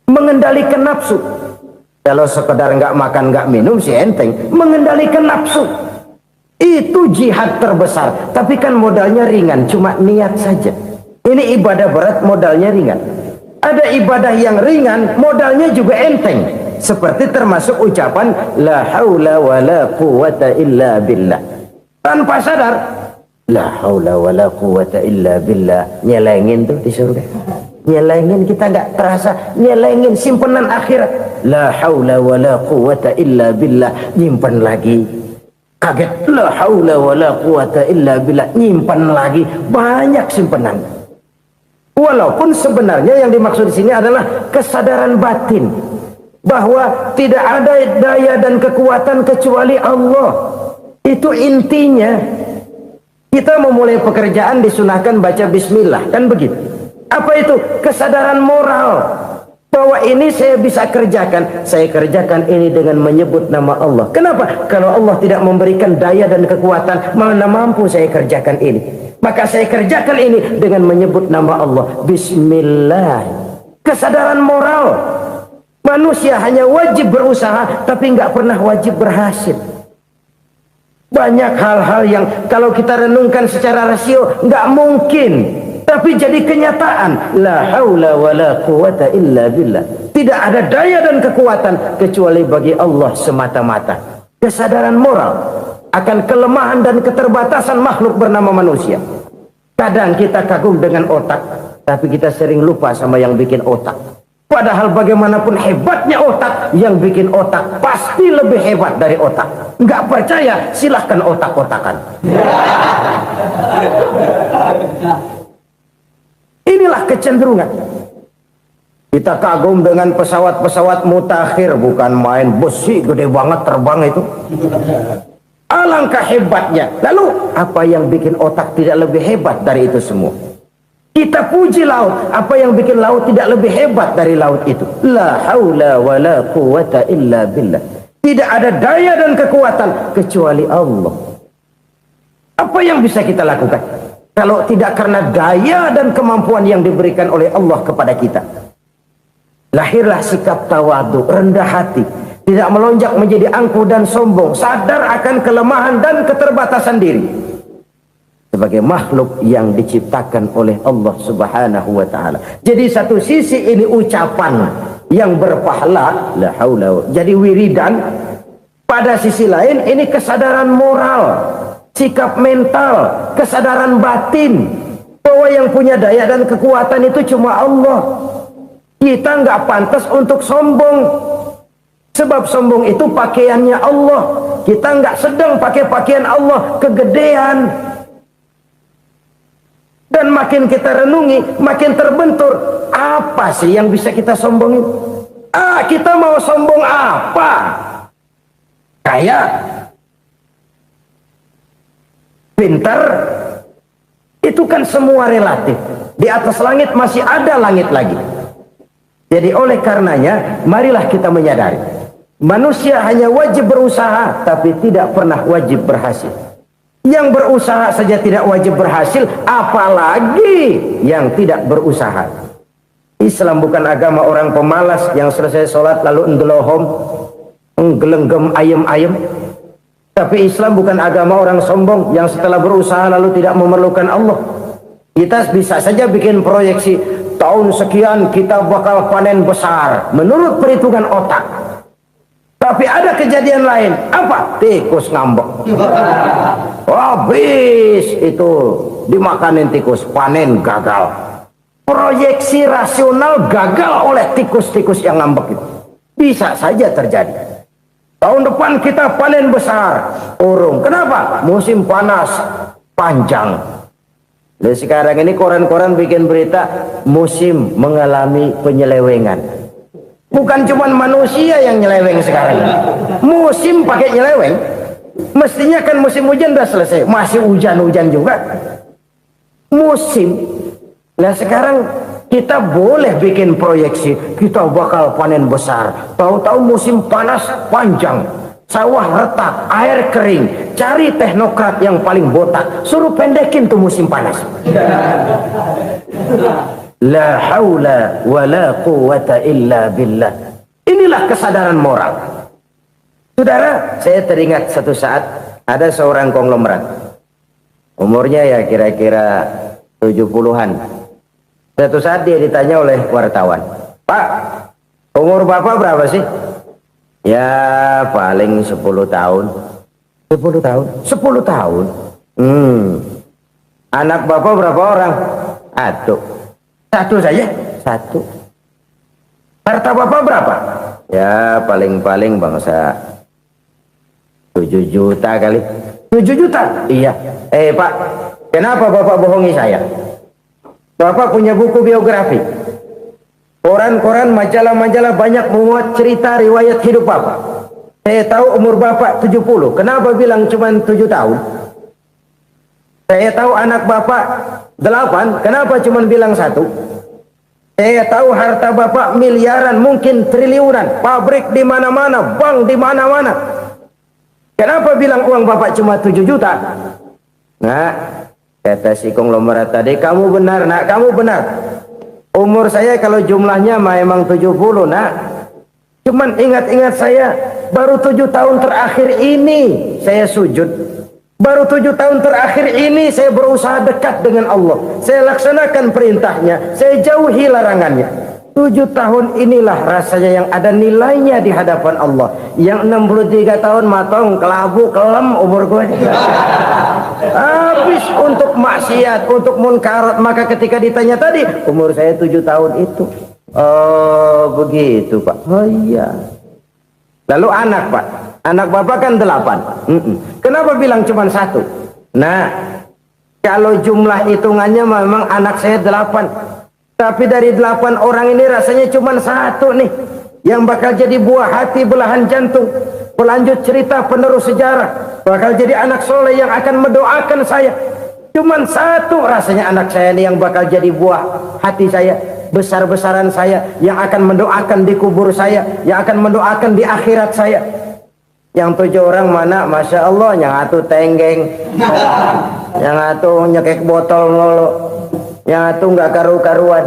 mengendalikan nafsu. Kalau sekedar nggak makan nggak minum sih enteng, mengendalikan nafsu. Itu jihad terbesar, tapi kan modalnya ringan, cuma niat saja. Ini ibadah berat, modalnya ringan. Ada ibadah yang ringan, modalnya juga enteng. Seperti termasuk ucapan la haula wa la quwwata illa billah. tanpa sadar, la haula wala quwata illa billah, nyelengin tuh di surga. Nyelengin, kita nggak terasa, nyelengin simpenan akhirat. La haula wala quwata illa billah, nyimpen lagi. Kaget, la haula wala quwata illa billah, nyimpen lagi. Banyak simpenan. Walaupun sebenarnya yang dimaksud di sini adalah kesadaran batin bahwa tidak ada daya dan kekuatan kecuali Allah. Itu intinya. Kita memulai pekerjaan disunahkan baca bismillah, kan begitu. Apa itu? Kesadaran moral bahwa ini saya bisa kerjakan. Saya kerjakan ini dengan menyebut nama Allah. Kenapa? Kalau Allah tidak memberikan daya dan kekuatan, mana mampu saya kerjakan ini. Maka saya kerjakan ini dengan menyebut nama Allah. Bismillah. Kesadaran moral. Manusia hanya wajib berusaha, tapi nggak pernah wajib berhasil. Banyak hal-hal yang kalau kita renungkan secara rasio nggak mungkin, tapi jadi kenyataan. La haula wala quwata illa billah. Tidak ada daya dan kekuatan kecuali bagi Allah semata-mata. Kesadaran moral akan kelemahan dan keterbatasan makhluk bernama manusia. Kadang kita kagum dengan otak, tapi kita sering lupa sama yang bikin otak. Padahal bagaimanapun hebatnya otak, yang bikin otak pasti lebih hebat dari otak. Nggak percaya? Silahkan otak-otakan. Inilah kecenderungan. Kita kagum dengan pesawat-pesawat mutakhir, bukan main, besi gede banget terbang itu. Alangkah hebatnya. Lalu apa yang bikin otak tidak lebih hebat dari itu semua? Kita puji laut, apa yang bikin laut tidak lebih hebat dari laut itu? La haula wala quwata illa billah. Tidak ada daya dan kekuatan kecuali Allah. Apa yang bisa kita lakukan kalau tidak karena daya dan kemampuan yang diberikan oleh Allah kepada kita? Lahirlah sikap tawadu, rendah hati, tidak melonjak menjadi angkuh dan sombong, sadar akan kelemahan dan keterbatasan diri sebagai makhluk yang diciptakan oleh Allah Subhanahu wa taala. Jadi satu sisi ini ucapan yang berpahala, la haula, jadi wiridan. Pada sisi lain ini kesadaran moral, sikap mental, kesadaran batin bahwa yang punya daya dan kekuatan itu cuma Allah. Kita nggak pantas untuk sombong, sebab sombong itu pakaiannya Allah. Kita nggak sedang pakai pakaian Allah, kegedean. Dan makin kita renungi, makin terbentur. Apa sih yang bisa kita sombongin? Kita mau sombong apa? Kaya, pintar, itu kan semua relatif. Di atas langit masih ada langit lagi. Jadi oleh karenanya, marilah kita menyadari, manusia hanya wajib berusaha, tapi tidak pernah wajib berhasil. Yang berusaha saja tidak wajib berhasil, apalagi yang tidak berusaha. Islam bukan agama orang pemalas yang selesai sholat lalu endelohom, nggelenggem ayem-ayem. Tapi Islam bukan agama orang sombong yang setelah berusaha lalu tidak memerlukan Allah. Kita bisa saja bikin proyeksi, tahun sekian kita bakal panen besar menurut perhitungan otak. Tapi ada kejadian lain. Apa? Tikus ngambek. Habis itu dimakanin tikus, panen gagal. Proyeksi rasional gagal oleh tikus-tikus yang ngambek itu. Bisa saja terjadi. Tahun depan kita panen besar, urung. Kenapa? Musim panas panjang. Dan sekarang ini koran-koran bikin berita musim mengalami penyelewengan. Bukan cuma manusia yang nyeleweng sekarang. Musim pakai nyeleweng. Mestinya kan musim hujan udah selesai, masih hujan-hujan juga. Musim. Nah sekarang kita boleh bikin proyeksi, kita bakal panen besar. Tahu-tahu musim panas panjang, sawah retak, air kering. Cari teknokrat yang paling botak, suruh pendekin tuh musim panas. La haula wa la quwata illa billah. Inilah kesadaran moral. Saudara, saya teringat satu saat ada seorang konglomerat. Umurnya ya kira-kira 70-an. Satu saat dia ditanya oleh wartawan, "Pak, umur Bapak berapa sih?" "Ya paling 10 tahun. 10 tahun. 10 tahun. Anak bapak berapa orang? Satu saja. Satu. Harta bapak berapa? Ya paling-paling bangsa 7 juta kali. 7 juta? Iya. Pak, kenapa bapak bohongi saya? Bapak punya buku biografi. Koran-koran, majalah-majalah banyak memuat cerita riwayat hidup bapak. Saya tahu umur bapak 70. Kenapa bilang cuma 7 tahun? Saya tahu anak bapak 8. Kenapa cuma bilang 1? Saya tahu harta bapak miliaran, mungkin triliunan. Pabrik di mana-mana, bank di mana-mana. Kenapa bilang uang bapak cuma 7 juta? Nah, kata si konglomerat tadi, kamu benar nak, kamu benar. Umur saya kalau jumlahnya memang 70 nak. Cuman ingat-ingat saya, baru 7 tahun terakhir ini saya sujud. Baru 7 tahun terakhir ini saya berusaha dekat dengan Allah. Saya laksanakan perintahnya, saya jauhi larangannya. 7 tahun inilah rasanya yang ada nilainya di hadapan Allah. Yang 63 tahun matong, kelabu, kelem umur gue. Habis untuk maksiat, untuk munkarat. Maka ketika ditanya tadi, umur saya 7 tahun itu. Oh begitu Pak. Oh iya. Lalu anak Pak. Anak bapak kan 8. Kenapa bilang cuma 1? Nah, kalau jumlah hitungannya memang anak saya 8. Tapi dari 8 orang ini rasanya cuma 1 nih. Yang bakal jadi buah hati, belahan jantung. Pelanjut cerita, penerus sejarah. Bakal jadi anak soleh yang akan mendoakan saya. Cuma 1 rasanya anak saya ini yang bakal jadi buah hati saya. Besar-besaran saya. Yang akan mendoakan di kubur saya. Yang akan mendoakan di akhirat saya. Yang 7 orang mana? Masya Allah, yang 1 tenggeng, yang 1 nyekek botol mulu, yang 1 nggak karu-karuan.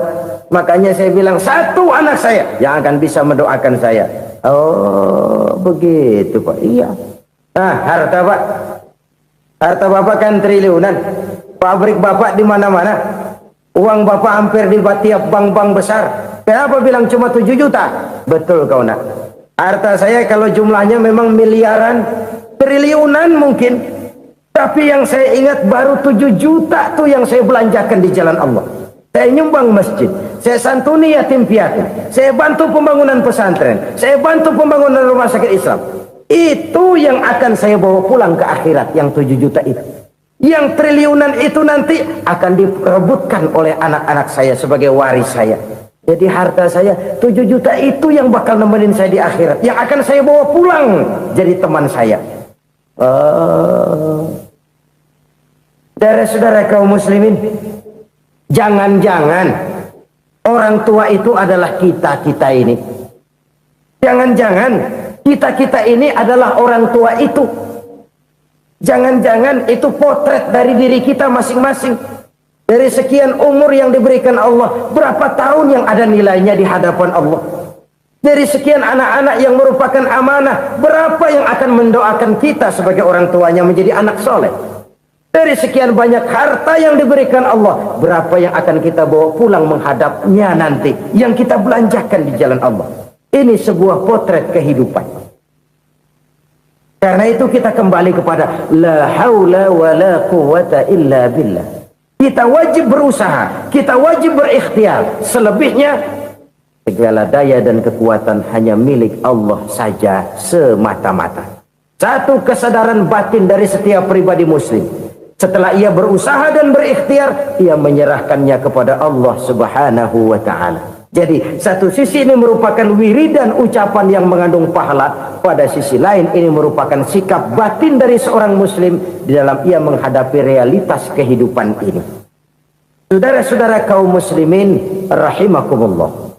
Makanya saya bilang 1 anak saya yang akan bisa mendoakan saya. Oh begitu Pak. Iya. Nah harta Pak, harta bapak kan triliunan. Pabrik bapak di mana-mana. Uang bapak hampir di tiap bank-bank besar. Kenapa bilang cuma 7 juta? Betul kau nak. Harta saya kalau jumlahnya memang miliaran, triliunan mungkin. Tapi yang saya ingat baru 7 juta tuh yang saya belanjakan di jalan Allah. Saya nyumbang masjid, saya santuni yatim piatu, saya bantu pembangunan pesantren, saya bantu pembangunan rumah sakit Islam. Itu yang akan saya bawa pulang ke akhirat, yang 7 juta itu. Yang triliunan itu nanti akan diperebutkan oleh anak-anak saya sebagai waris saya. Jadi harta saya 7 juta itu yang bakal nemenin saya di akhirat. Yang akan saya bawa pulang jadi teman saya. Saudara-saudara kaum muslimin, jangan-jangan orang tua itu adalah kita-kita ini. Jangan-jangan kita-kita ini adalah orang tua itu. Jangan-jangan itu potret dari diri kita masing-masing. Dari sekian umur yang diberikan Allah, berapa tahun yang ada nilainya di hadapan Allah? Dari sekian anak-anak yang merupakan amanah, berapa yang akan mendoakan kita sebagai orang tuanya menjadi anak soleh? Dari sekian banyak harta yang diberikan Allah, berapa yang akan kita bawa pulang menghadapnya nanti, yang kita belanjakan di jalan Allah? Ini sebuah potret kehidupan. Karena itu kita kembali kepada la haula wa la quwwata illa billah. Kita wajib berusaha, kita wajib berikhtiar. Selebihnya, segala daya dan kekuatan hanya milik Allah saja semata-mata. Satu kesadaran batin dari setiap pribadi muslim. Setelah ia berusaha dan berikhtiar, ia menyerahkannya kepada Allah Subhanahu wa ta'ala. Jadi, satu sisi ini merupakan wiridan ucapan yang mengandung pahala. Pada sisi lain, ini merupakan sikap batin dari seorang muslim di dalam ia menghadapi realitas kehidupan ini. Saudara-saudara kaum muslimin rahimakumullah.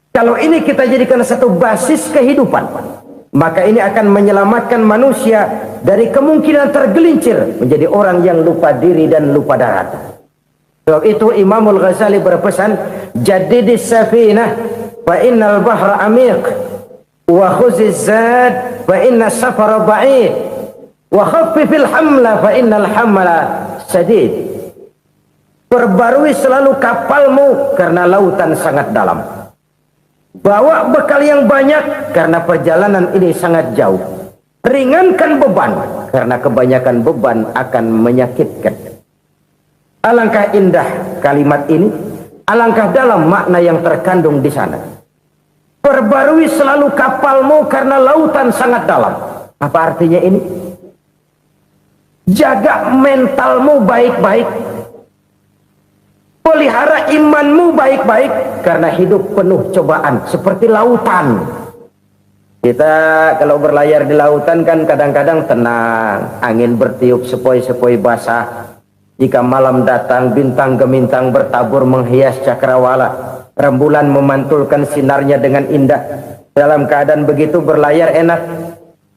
Kalau ini kita jadikan satu basis kehidupan, maka ini akan menyelamatkan manusia dari kemungkinan tergelincir menjadi orang yang lupa diri dan lupa darat. Sebab itu Imamul Ghazali berpesan, jadidis safinah fa innal bahra amiq wa khuziz zad fa inna safara ba'id wa khaffifil hamla fa innal hamla sadid. Perbarui selalu kapalmu karena lautan sangat dalam. Bawa bekal yang banyak karena perjalanan ini sangat jauh. Ringankan beban, karena kebanyakan beban akan menyakitkan. Alangkah indah kalimat ini, alangkah dalam makna yang terkandung di sana. Perbarui selalu kapalmu karena lautan sangat dalam. Apa artinya ini? Jaga mentalmu baik-baik. Pelihara imanmu baik-baik, karena hidup penuh cobaan seperti lautan. Kita kalau berlayar di lautan kan kadang-kadang tenang, angin bertiup sepoi-sepoi basah. Jika malam datang, bintang gemintang bertabur menghias cakrawala. Rembulan memantulkan sinarnya dengan indah. Dalam keadaan begitu berlayar enak.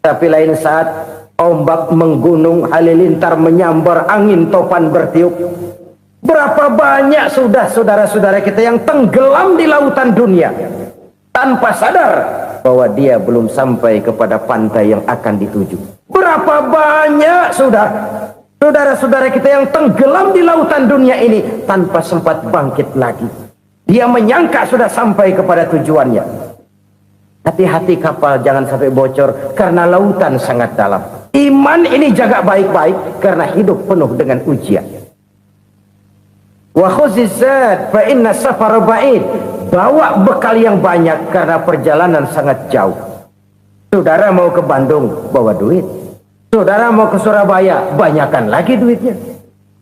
Tapi lain saat ombak menggunung, halilintar menyambar, angin topan bertiup. Berapa banyak sudah saudara-saudara kita yang tenggelam di lautan dunia tanpa sadar bahwa dia belum sampai kepada pantai yang akan dituju. Berapa banyak sudah saudara-saudara kita yang tenggelam di lautan dunia ini tanpa sempat bangkit lagi. Dia menyangka sudah sampai kepada tujuannya. Hati-hati kapal jangan sampai bocor karena lautan sangat dalam. Iman ini jaga baik-baik karena hidup penuh dengan ujian. Wa khuzizat fa inna safara ba'id. Bawa bekal yang banyak karena perjalanan sangat jauh. Saudara mau ke Bandung, bawa duit. Saudara mau ke Surabaya, banyakan lagi duitnya.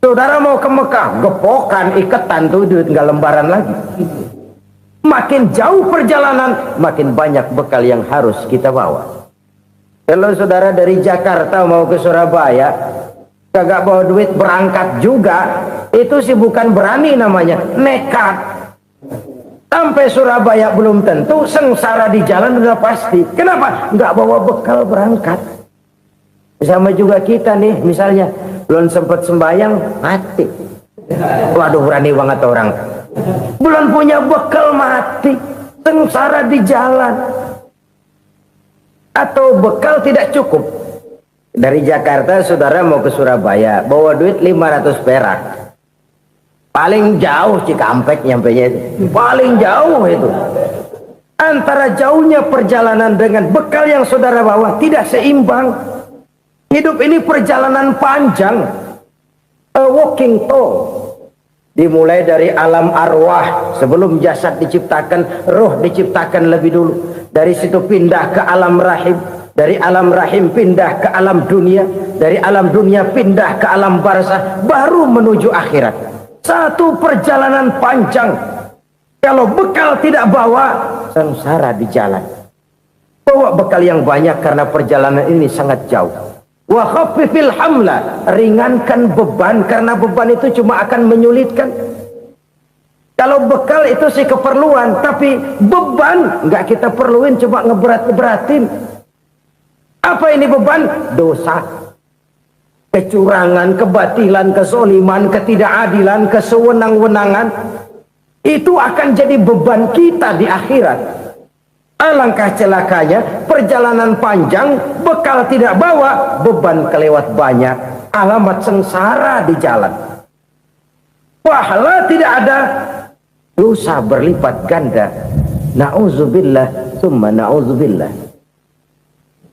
Saudara mau ke Mekah, gepokan, iketan tuh duit nggak lembaran lagi. Makin jauh perjalanan, makin banyak bekal yang harus kita bawa. Kalau saudara dari Jakarta mau ke Surabaya, kagak bawa duit berangkat juga, itu sih bukan berani namanya, nekat. Sampai Surabaya belum tentu, sengsara di jalan udah pasti. Kenapa? Nggak bawa bekal berangkat. Sama juga kita nih, misalnya belum sempat sembahyang, mati. Waduh, berani banget orang. Belum punya bekal, mati. Sengsara di jalan. Atau bekal tidak cukup. Dari Jakarta saudara mau ke Surabaya, bawa duit 500 perak. Paling jauh Cikampek nyampenya itu. Paling jauh itu. Antara jauhnya perjalanan dengan bekal yang saudara bawa tidak seimbang. Hidup ini perjalanan panjang. A walking tour. Dimulai dari alam arwah. Sebelum jasad diciptakan, roh diciptakan lebih dulu. Dari situ pindah ke alam rahim. Dari alam rahim pindah ke alam dunia. Dari alam dunia pindah ke alam barzah. Baru menuju akhirat. Satu perjalanan panjang. Kalau bekal tidak bawa, sengsara di jalan. Bawa bekal yang banyak karena perjalanan ini sangat jauh. Wa khaffifil hamla, ringankan beban karena beban itu cuma akan menyulitkan. Kalau bekal itu sih keperluan, tapi beban nggak kita perluin, cuma ngeberat-beratin. Apa ini beban? Dosa, kecurangan, kebatilan, kezoliman, ketidakadilan, kesewenang-wenangan. Itu akan jadi beban kita di akhirat. Alangkah celakanya, perjalanan panjang, bekal tidak bawa, beban kelewat banyak, alamat sengsara di jalan. Pahala tidak ada, dosa berlipat ganda. Na'udzubillah, summa na'udzubillah.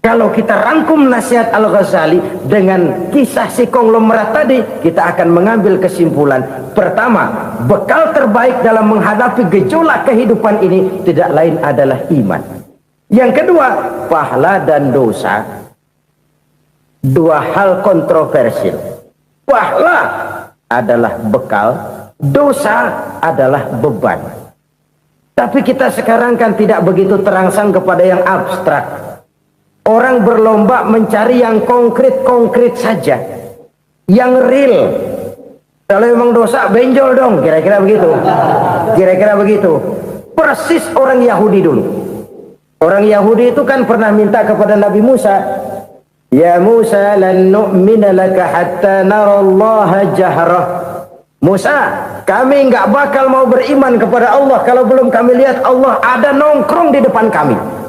Kalau kita rangkum nasihat Al-Ghazali dengan kisah si konglomerat tadi, kita akan mengambil kesimpulan. Pertama, bekal terbaik dalam menghadapi gejolak kehidupan ini tidak lain adalah iman. Yang kedua, pahala dan dosa. Dua hal kontroversial. Pahala adalah bekal, dosa adalah beban. Tapi kita sekarang kan tidak begitu terangsang kepada yang abstrak. Orang berlomba mencari yang konkret-konkret saja, yang real. Kalau memang dosa, benjol dong, kira-kira begitu. Kira-kira begitu. Persis orang Yahudi dulu. Orang Yahudi itu kan pernah minta kepada Nabi Musa, Ya Musa, lan nu'mina laka hatta narallaha jahrah. Musa, kami nggak bakal mau beriman kepada Allah kalau belum kami lihat Allah ada nongkrong di depan kami.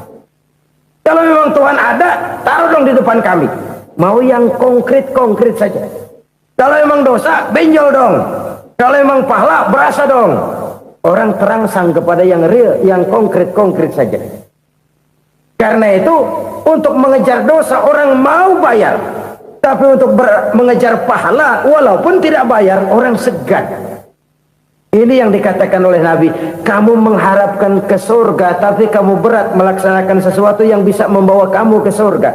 Kalau memang Tuhan ada, taruh dong di depan kami. Mau yang konkret-konkret saja. Kalau memang dosa, benjol dong. Kalau memang pahala, berasa dong. Orang terangsang kepada yang real, yang konkret-konkret saja. Karena itu untuk mengejar dosa orang mau bayar, tapi untuk mengejar pahala walaupun tidak bayar orang segan. Ini yang dikatakan oleh Nabi, kamu mengharapkan ke surga tapi kamu berat melaksanakan sesuatu yang bisa membawa kamu ke surga.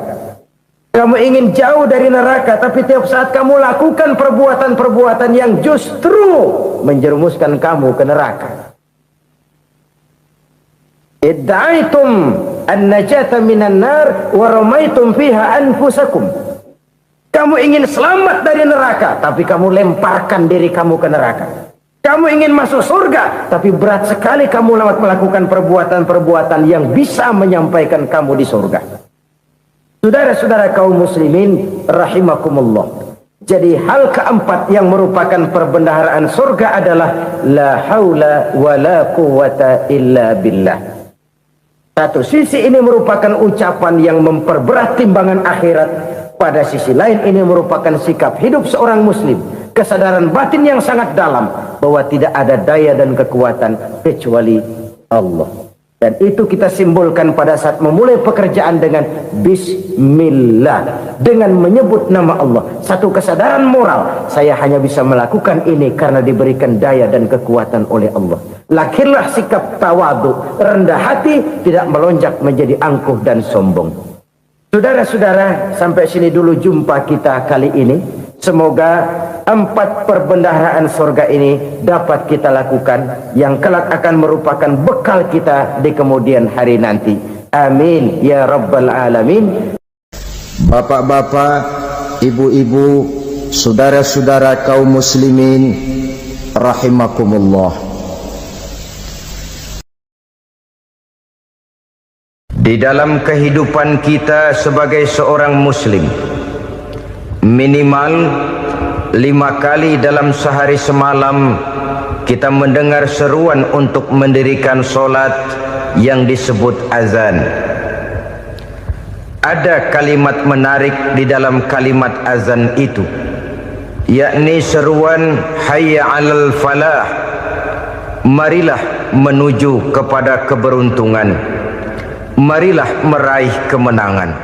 Kamu ingin jauh dari neraka, tapi tiap saat kamu lakukan perbuatan-perbuatan yang justru menjerumuskan kamu ke neraka. Idda'aitum an-najata minan nar wa ramaitum fiha anfusakum. Kamu ingin selamat dari neraka, tapi kamu lemparkan diri kamu ke neraka. Kamu ingin masuk surga, tapi berat sekali kamu melakukan perbuatan-perbuatan yang bisa menyampaikan kamu di surga. Saudara-saudara kaum muslimin rahimakumullah. Jadi hal keempat yang merupakan perbendaharaan surga adalah la haula wa la quwwata illa billah. Satu sisi ini merupakan ucapan yang memperberat timbangan akhirat. Pada sisi lain ini merupakan sikap hidup seorang muslim. Kesadaran batin yang sangat dalam bahwa tidak ada daya dan kekuatan kecuali Allah. Dan itu kita simbolkan pada saat memulai pekerjaan dengan Bismillah, dengan menyebut nama Allah. Satu kesadaran moral, saya hanya bisa melakukan ini karena diberikan daya dan kekuatan oleh Allah. Lahirlah sikap tawadu, rendah hati, tidak melonjak menjadi angkuh dan sombong. Saudara-saudara, sampai sini dulu jumpa kita kali ini. Semoga 4 perbendaharaan surga ini dapat kita lakukan, yang kelak akan merupakan bekal kita di kemudian hari nanti. Amin ya rabbal alamin. Bapak-bapak, ibu-ibu, saudara-saudara kaum muslimin rahimakumullah. Di dalam kehidupan kita sebagai seorang muslim, minimal 5 kali dalam sehari semalam kita mendengar seruan untuk mendirikan solat yang disebut azan. Ada kalimat menarik di dalam kalimat azan itu, yakni seruan hayya 'alal falah, marilah menuju kepada keberuntungan, marilah meraih kemenangan.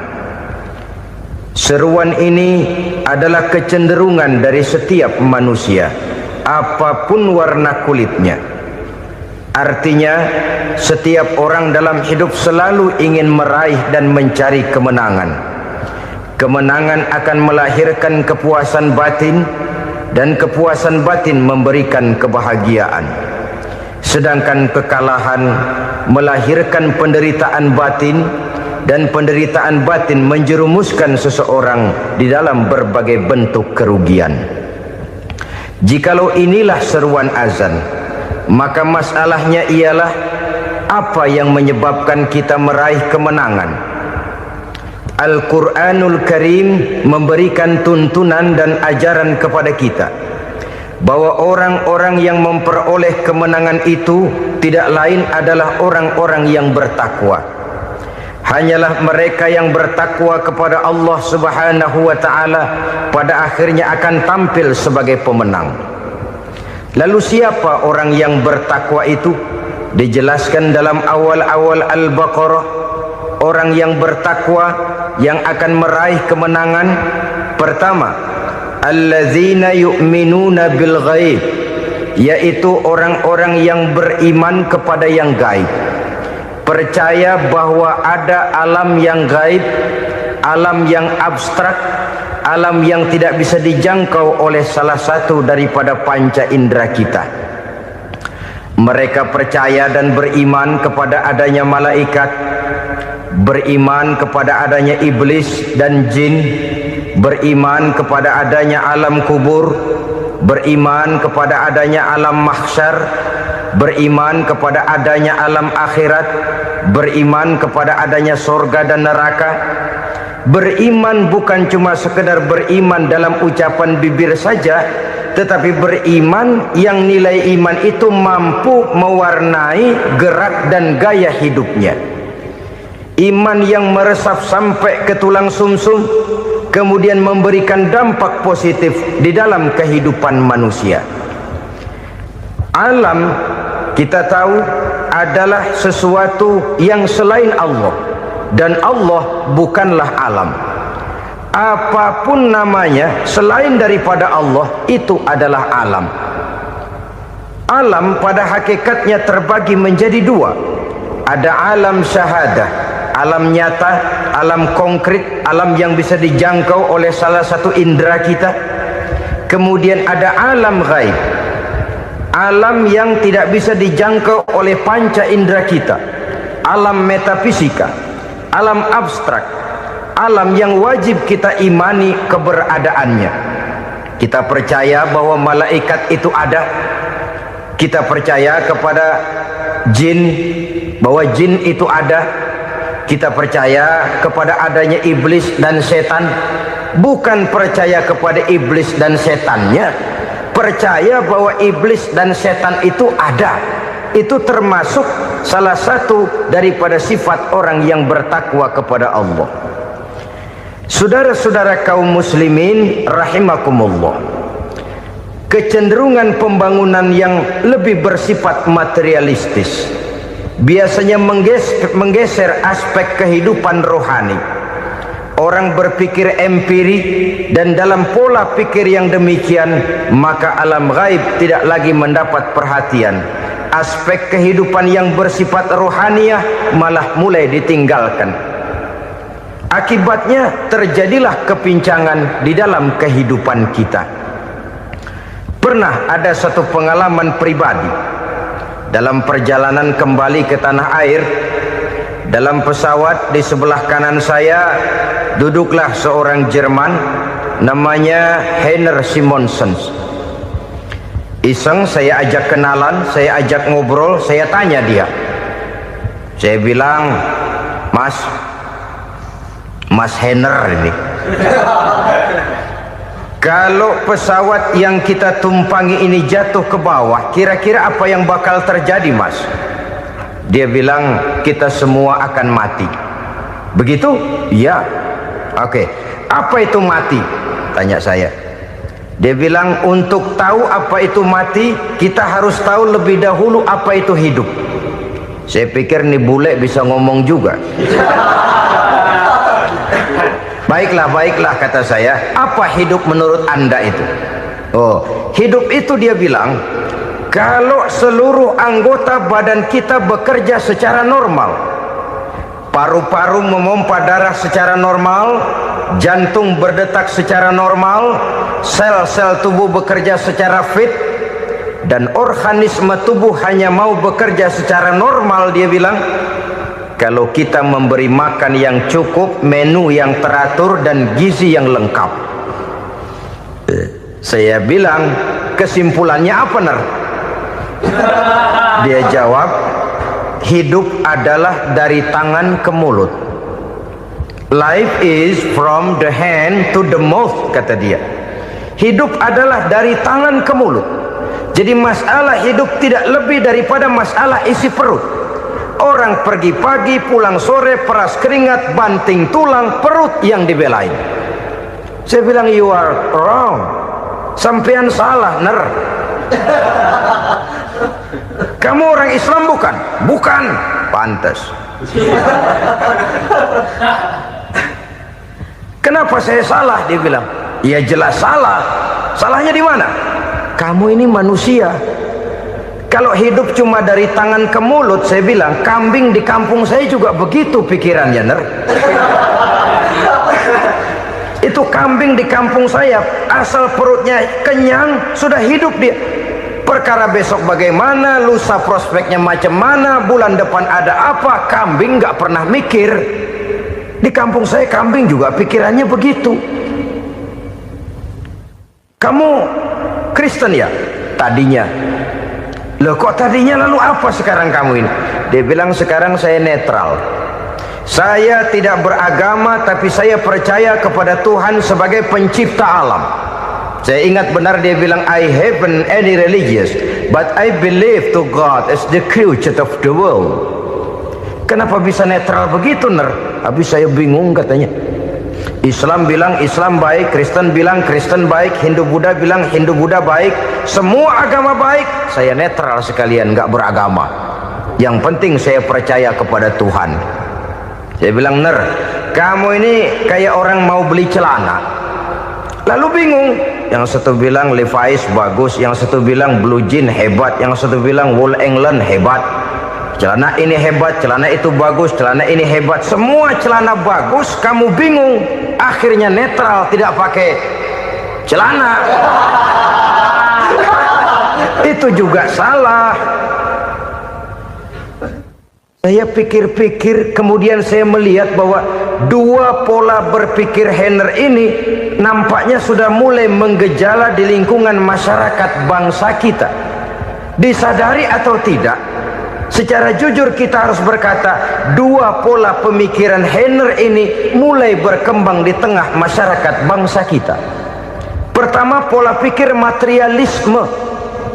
Seruan ini adalah kecenderungan dari setiap manusia, apapun warna kulitnya. Artinya, setiap orang dalam hidup selalu ingin meraih dan mencari kemenangan. Kemenangan akan melahirkan kepuasan batin, dan kepuasan batin memberikan kebahagiaan. Sedangkan kekalahan melahirkan penderitaan batin, dan penderitaan batin menjerumuskan seseorang di dalam berbagai bentuk kerugian. Jikalau inilah seruan azan, maka masalahnya ialah apa yang menyebabkan kita meraih kemenangan. Al-Quranul Karim memberikan tuntunan dan ajaran kepada kita bahwa orang-orang yang memperoleh kemenangan itu tidak lain adalah orang-orang yang bertakwa. Hanyalah mereka yang bertakwa kepada Allah Subhanahu wa ta'ala pada akhirnya akan tampil sebagai pemenang. Lalu siapa orang yang bertakwa itu? Dijelaskan dalam awal-awal Al-Baqarah, orang yang bertakwa yang akan meraih kemenangan. Pertama, allazina yu'minuna bil ghaib, yaitu orang-orang yang beriman kepada yang gaib. Percaya bahwa ada alam yang gaib, alam yang abstrak, alam yang tidak bisa dijangkau oleh salah satu daripada panca indera kita. Mereka percaya dan beriman kepada adanya malaikat, beriman kepada adanya iblis dan jin, beriman kepada adanya alam kubur, beriman kepada adanya alam mahsyar, beriman kepada adanya alam akhirat, beriman kepada adanya surga dan neraka. Beriman bukan cuma sekedar beriman dalam ucapan bibir saja, tetapi beriman yang nilai iman itu mampu mewarnai gerak dan gaya hidupnya. Iman yang meresap sampai ke tulang sumsum, kemudian memberikan dampak positif di dalam kehidupan manusia. Alam, kita tahu, adalah sesuatu yang selain Allah, dan Allah bukanlah alam. Apapun namanya selain daripada Allah itu adalah alam. Alam pada hakikatnya terbagi menjadi dua. Ada alam syahadah, alam nyata, alam konkret, alam yang bisa dijangkau oleh salah satu indera kita. Kemudian ada alam ghaib, alam yang tidak bisa dijangkau oleh panca indera kita, alam metafisika, alam abstrak, alam yang wajib kita imani keberadaannya. Kita percaya bahwa malaikat itu ada, kita percaya kepada jin, bahwa jin itu ada, kita percaya kepada adanya iblis dan setan. Bukan percaya kepada iblis dan setannya, percaya bahwa iblis dan setan itu ada. Itu termasuk salah satu daripada sifat orang yang bertakwa kepada Allah. Saudara-saudara kaum muslimin rahimakumullah, kecenderungan pembangunan yang lebih bersifat materialistis biasanya menggeser aspek kehidupan rohani. Orang berpikir empiri, dan dalam pola pikir yang demikian maka alam gaib tidak lagi mendapat perhatian. Aspek kehidupan yang bersifat rohaniah malah mulai ditinggalkan. Akibatnya terjadilah kepincangan di dalam kehidupan kita. Pernah ada satu pengalaman pribadi dalam perjalanan kembali ke tanah air. Dalam pesawat di sebelah kanan saya duduklah seorang Jerman namanya Heiner Simonsen. Iseng saya ajak kenalan, saya ajak ngobrol, saya tanya dia. Saya bilang, Mas Heiner ini, kalau pesawat yang kita tumpangi ini jatuh ke bawah, kira-kira apa yang bakal terjadi, Mas? Dia bilang, kita semua akan mati. Begitu? Ya. Oke. Apa itu mati? Tanya saya. Dia bilang, untuk tahu apa itu mati, kita harus tahu lebih dahulu apa itu hidup. Saya pikir nih bule bisa ngomong juga. Baiklah kata saya. Apa hidup menurut Anda itu? Oh, hidup itu dia bilang, kalau seluruh anggota badan kita bekerja secara normal, paru-paru memompa darah secara normal, jantung berdetak secara normal, sel-sel tubuh bekerja secara fit, dan organisme tubuh hanya mau bekerja secara normal, dia bilang, kalau kita memberi makan yang cukup, menu yang teratur, dan gizi yang lengkap. Saya bilang, kesimpulannya apa, Ner? Dia jawab, hidup adalah dari tangan ke mulut. Life is from the hand to the mouth, kata dia. Hidup adalah dari tangan ke mulut. Jadi masalah hidup tidak lebih daripada masalah isi perut. Orang pergi pagi, pulang sore, peras keringat, banting tulang, perut yang dibelain. Saya bilang, you are wrong. Sampean salah, Ner. Kamu orang Islam bukan? Bukan. Pantas. Kenapa saya salah? Dia bilang, ya jelas salah. Salahnya di mana? Kamu ini manusia. Kalau hidup cuma dari tangan ke mulut, saya bilang, kambing di kampung saya juga begitu pikirannya, Ner. Itu kambing di kampung saya, asal perutnya kenyang, sudah hidup dia. Perkara besok bagaimana, lusa prospeknya macam mana, bulan depan ada apa, kambing nggak pernah mikir. Di kampung saya kambing juga pikirannya begitu. Kamu Kristen ya? Tadinya. Loh kok tadinya, lalu apa sekarang kamu ini? Dia bilang, sekarang saya netral. Saya tidak beragama, tapi saya percaya kepada Tuhan sebagai pencipta alam. Saya ingat benar dia bilang, I haven't any religious, but I believe to God as the creator of the world. Kenapa bisa netral begitu, Ner? Habis saya bingung katanya. Islam bilang Islam baik, Kristen bilang Kristen baik, Hindu Buddha bilang Hindu Buddha baik, semua agama baik. Saya netral sekalian, nggak beragama. Yang penting saya percaya kepada Tuhan. Saya bilang, Ner, kamu ini kayak orang mau beli celana, lalu bingung. Yang satu bilang Levi's bagus, yang satu bilang Blue Jean hebat, yang satu bilang Wool England hebat. Celana ini hebat, celana itu bagus, celana ini hebat. Semua celana bagus, kamu bingung. Akhirnya netral, tidak pakai celana. Itu juga salah. Saya pikir-pikir, kemudian saya melihat bahwa dua pola berpikir Henner ini nampaknya sudah mulai menggejala di lingkungan masyarakat bangsa kita. Disadari atau tidak, secara jujur kita harus berkata, dua pola pemikiran Henner ini mulai berkembang di tengah masyarakat bangsa kita. Pertama, pola pikir materialisme.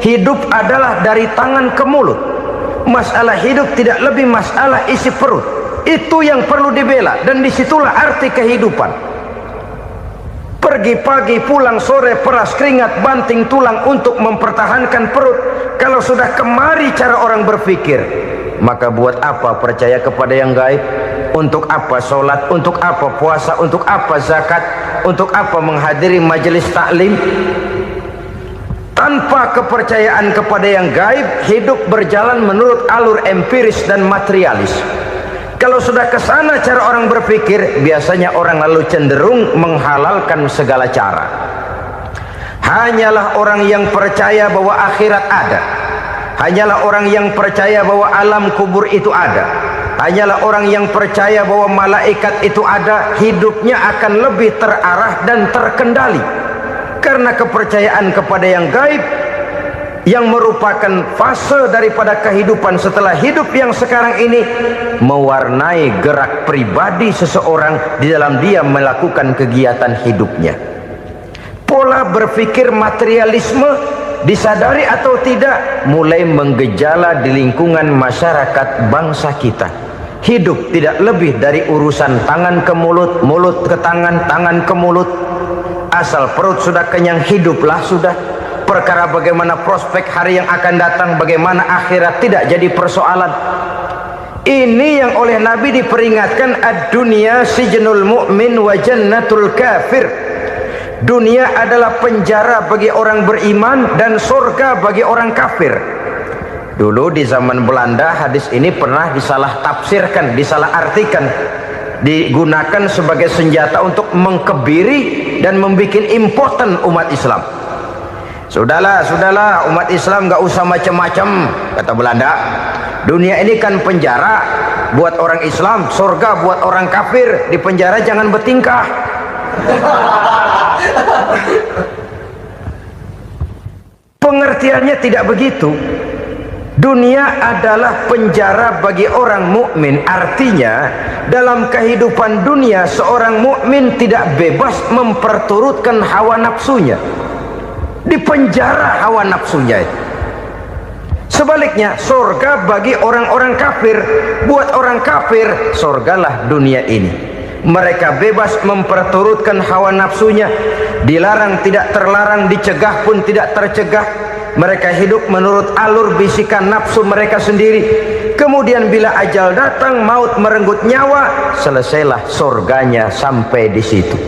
Hidup adalah dari tangan ke mulut. Masalah hidup tidak lebih masalah isi perut. Itu yang perlu dibela, dan disitulah arti kehidupan. Pergi pagi, pulang sore, peras keringat, banting tulang untuk mempertahankan perut. Kalau sudah kemari cara orang berpikir, maka buat apa percaya kepada yang gaib? Untuk apa sholat? Untuk apa puasa? Untuk apa zakat? Untuk apa menghadiri majelis taklim? Tanpa kepercayaan kepada yang gaib, hidup berjalan menurut alur empiris dan materialis. Kalau sudah ke sana cara orang berpikir, biasanya orang lalu cenderung menghalalkan segala cara. Hanyalah orang yang percaya bahwa akhirat ada, hanyalah orang yang percaya bahwa alam kubur itu ada, hanyalah orang yang percaya bahwa malaikat itu ada, hidupnya akan lebih terarah dan terkendali. Karena kepercayaan kepada yang gaib, yang merupakan fase daripada kehidupan setelah hidup yang sekarang ini, mewarnai gerak pribadi seseorang di dalam dia melakukan kegiatan hidupnya. Pola berpikir materialisme, disadari atau tidak, mulai menggejala di lingkungan masyarakat bangsa kita. Hidup tidak lebih dari urusan tangan ke mulut, mulut ke tangan, tangan ke mulut. Asal perut sudah kenyang, hiduplah sudah. Perkara bagaimana prospek hari yang akan datang, bagaimana akhirat, tidak jadi persoalan. Ini yang oleh Nabi diperingatkan, ad-dunya sijnul mu'min wa jannatul kafir. Dunia adalah penjara bagi orang beriman dan surga bagi orang kafir. Dulu di zaman Belanda hadis ini pernah disalah tafsirkan, disalah artikan, digunakan sebagai senjata untuk mengkebiri dan membuat impoten umat Islam. Sudahlah umat Islam gak usah macam-macam, kata Belanda. Dunia ini kan penjara buat orang Islam, surga buat orang kafir. Di penjara jangan bertingkah. Pengertiannya tidak begitu. Dunia adalah penjara bagi orang mukmin. Artinya dalam kehidupan dunia seorang mukmin tidak bebas memperturutkan hawa nafsunya. Di penjara hawa nafsunya. Sebaliknya surga bagi orang-orang kafir. Buat orang kafir surgalah dunia ini. Mereka bebas memperturutkan hawa nafsunya. Dilarang tidak terlarang, dicegah pun tidak tercegah. Mereka hidup menurut alur bisikan nafsu mereka sendiri. Kemudian bila ajal datang, maut merenggut nyawa, selesailah surganya sampai di situ.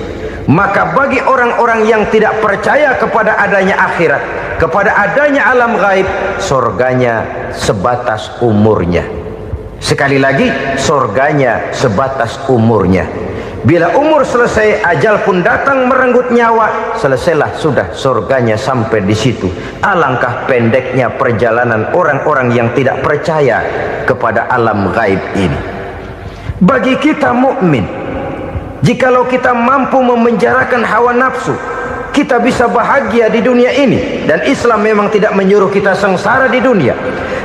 Maka bagi orang-orang yang tidak percaya kepada adanya akhirat, kepada adanya alam gaib, surganya sebatas umurnya. Sekali lagi, surganya sebatas umurnya. Bila umur selesai, ajal pun datang merenggut nyawa, selesailah sudah surganya sampai di situ. Alangkah pendeknya perjalanan orang-orang yang tidak percaya kepada alam gaib ini. Bagi kita mukmin, jikalau kita mampu memenjarakan hawa nafsu, kita bisa bahagia di dunia ini. Dan Islam memang tidak menyuruh kita sengsara di dunia.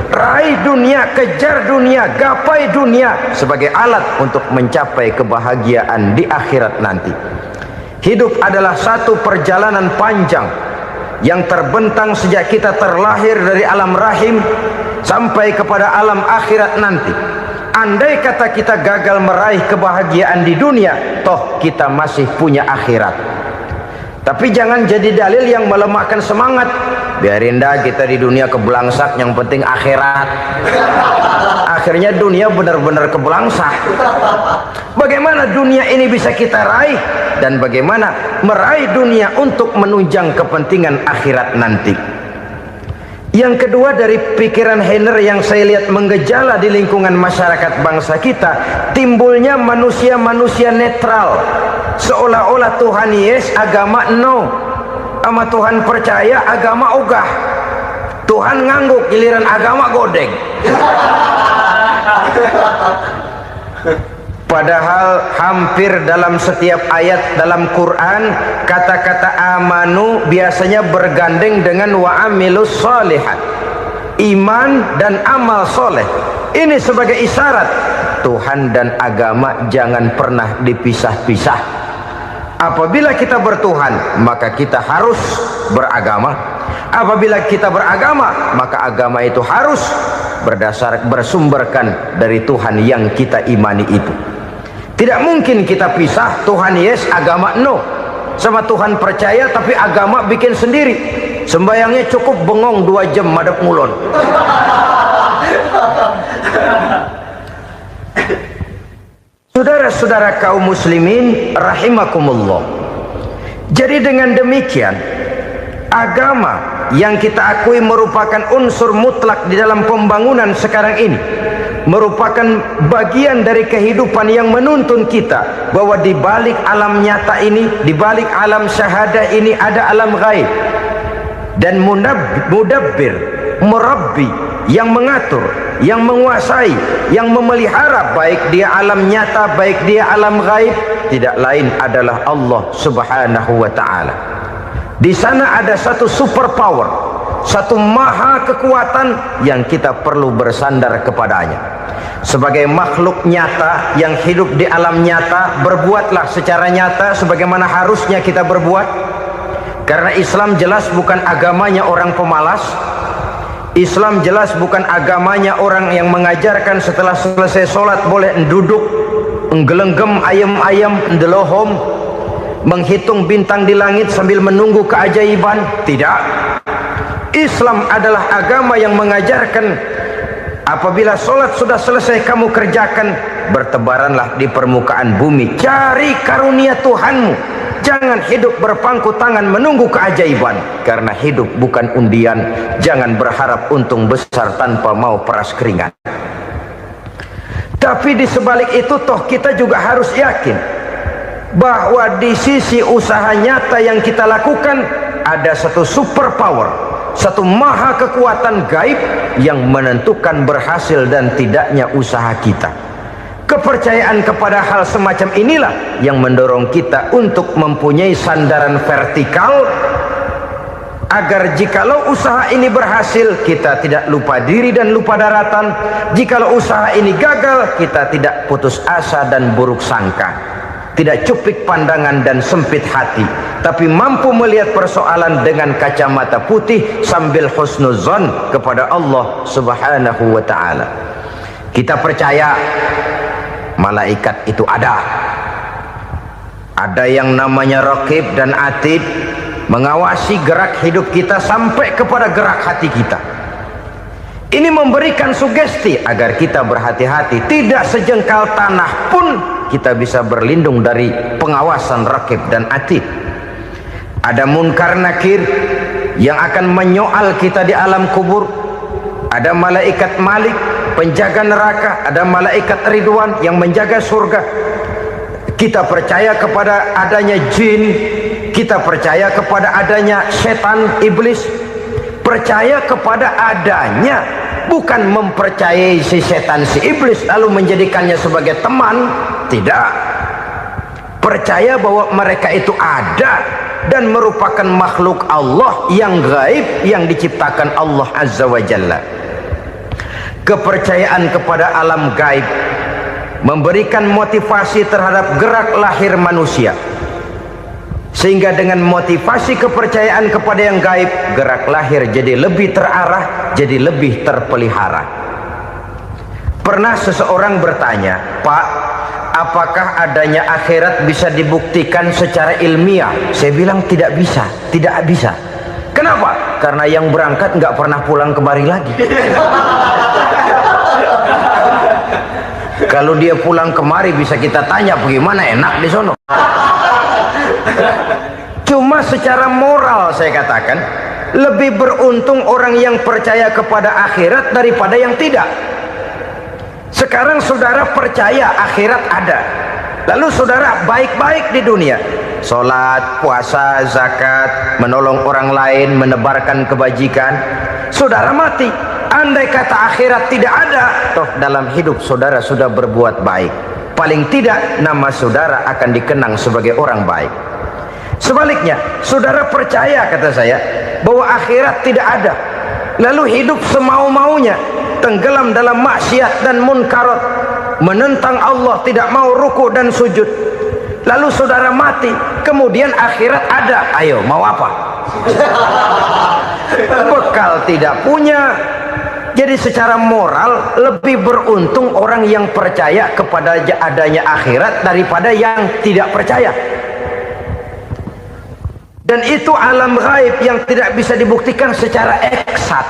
Raih dunia, kejar dunia, gapai dunia sebagai alat untuk mencapai kebahagiaan di akhirat nanti. Hidup adalah satu perjalanan panjang yang terbentang sejak kita terlahir dari alam rahim sampai kepada alam akhirat nanti. Andai kata kita gagal meraih kebahagiaan di dunia, toh kita masih punya akhirat. Tapi jangan jadi dalil yang melemahkan semangat. Biarin dah kita di dunia kebelangsak, yang penting akhirat. akhirnya dunia benar-benar kebelangsah. Bagaimana dunia ini bisa kita raih, dan bagaimana meraih dunia untuk menunjang kepentingan akhirat nanti. Yang kedua, dari pikiran Heiner yang saya lihat menggejala di lingkungan masyarakat bangsa kita, timbulnya manusia-manusia netral, seolah-olah Tuhan yes, agama no, sama Tuhan percaya, agama ogah. Tuhan ngangguk, giliran agama godeng. Padahal hampir dalam setiap ayat dalam Quran, kata-kata amanu biasanya bergandeng dengan wa amilus sholihat, iman dan amal soleh. Ini sebagai isyarat Tuhan dan agama jangan pernah dipisah-pisah. Apabila kita bertuhan, maka kita harus beragama. Apabila kita beragama, maka agama itu harus bersumberkan dari Tuhan yang kita imani itu. Tidak mungkin kita pisah, Tuhan yes, agama no. Sama Tuhan percaya tapi agama bikin sendiri. Sembayangnya cukup bengong 2 jam madep ngulon. Saudara-saudara kaum muslimin rahimakumullah. Jadi dengan demikian, agama yang kita akui merupakan unsur mutlak di dalam pembangunan sekarang ini, merupakan bagian dari kehidupan yang menuntun kita bahwa di balik alam nyata ini, di balik alam syahadah ini ada alam gaib, dan mudabbir, murabbi, yang mengatur, yang menguasai, yang memelihara baik dia alam nyata, baik dia alam gaib, tidak lain adalah Allah Subhanahu wa ta'ala. Di sana ada satu super power, satu maha kekuatan yang kita perlu bersandar kepadanya. Sebagai makhluk nyata yang hidup di alam nyata, berbuatlah secara nyata sebagaimana harusnya kita berbuat. Karena Islam jelas bukan agamanya orang pemalas. Islam jelas bukan agamanya orang yang mengajarkan setelah selesai sholat boleh duduk, nggelenggem ayam-ayam, ndelohom, menghitung bintang di langit sambil menunggu keajaiban. Tidak. Islam adalah agama yang mengajarkan apabila sholat sudah selesai kamu kerjakan, bertebaranlah di permukaan bumi, cari karunia Tuhanmu. Jangan hidup berpangku tangan menunggu keajaiban, karena hidup bukan undian. Jangan berharap untung besar tanpa mau peras keringat. Tapi di sebalik itu toh kita juga harus yakin bahwa di sisi usaha nyata yang kita lakukan ada satu super power, satu maha kekuatan gaib yang menentukan berhasil dan tidaknya usaha kita. Kepercayaan kepada hal semacam inilah yang mendorong kita untuk mempunyai sandaran vertikal, agar jikalau usaha ini berhasil, kita tidak lupa diri dan lupa daratan. Jikalau usaha ini gagal, kita tidak putus asa dan buruk sangka, tidak cupik pandangan dan sempit hati, tapi mampu melihat persoalan dengan kacamata putih sambil husnuzon kepada Allah Subhanahu wa ta'ala. Kita percaya malaikat itu ada yang namanya raqib dan atid, mengawasi gerak hidup kita sampai kepada gerak hati kita. Ini memberikan sugesti agar kita berhati-hati, tidak sejengkal tanah pun kita bisa berlindung dari pengawasan raqib dan atid. Ada munkar nakir yang akan menyoal kita di alam kubur. Ada malaikat Malik, penjaga neraka. Ada malaikat Ridwan yang menjaga surga. Kita percaya kepada adanya jin, kita percaya kepada adanya setan, iblis. Percaya kepada adanya, bukan mempercayai si setan, si iblis lalu menjadikannya sebagai teman. Tidak. Percaya bahwa mereka itu ada dan merupakan makhluk Allah yang gaib, yang diciptakan Allah Azza wa Jalla. Kepercayaan kepada alam gaib memberikan motivasi terhadap gerak lahir manusia, sehingga dengan motivasi kepercayaan kepada yang gaib, gerak lahir jadi lebih terarah, jadi lebih terpelihara. Pernah seseorang bertanya, "Pak, apakah adanya akhirat bisa dibuktikan secara ilmiah?" Saya bilang tidak bisa, tidak bisa. Kenapa? Karena yang berangkat nggak pernah pulang kemari lagi. Kalau dia pulang kemari bisa kita tanya bagaimana enak di sono. Cuma secara moral saya katakan, lebih beruntung orang yang percaya kepada akhirat daripada yang tidak. Sekarang saudara percaya akhirat ada, lalu saudara baik-baik di dunia, sholat, puasa, zakat, menolong orang lain, menebarkan kebajikan. Saudara mati, andai kata akhirat tidak ada, toh dalam hidup saudara sudah berbuat baik, paling tidak nama saudara akan dikenang sebagai orang baik. Sebaliknya, saudara percaya, kata saya, bahwa akhirat tidak ada, lalu hidup semau-maunya, tenggelam dalam maksiat dan munkarat, menentang Allah, tidak mau ruku dan sujud, lalu saudara mati, kemudian akhirat ada, ayo mau apa? Bekal tidak punya. Jadi secara moral lebih beruntung orang yang percaya kepada adanya akhirat daripada yang tidak percaya. Dan itu alam gaib yang tidak bisa dibuktikan secara eksat.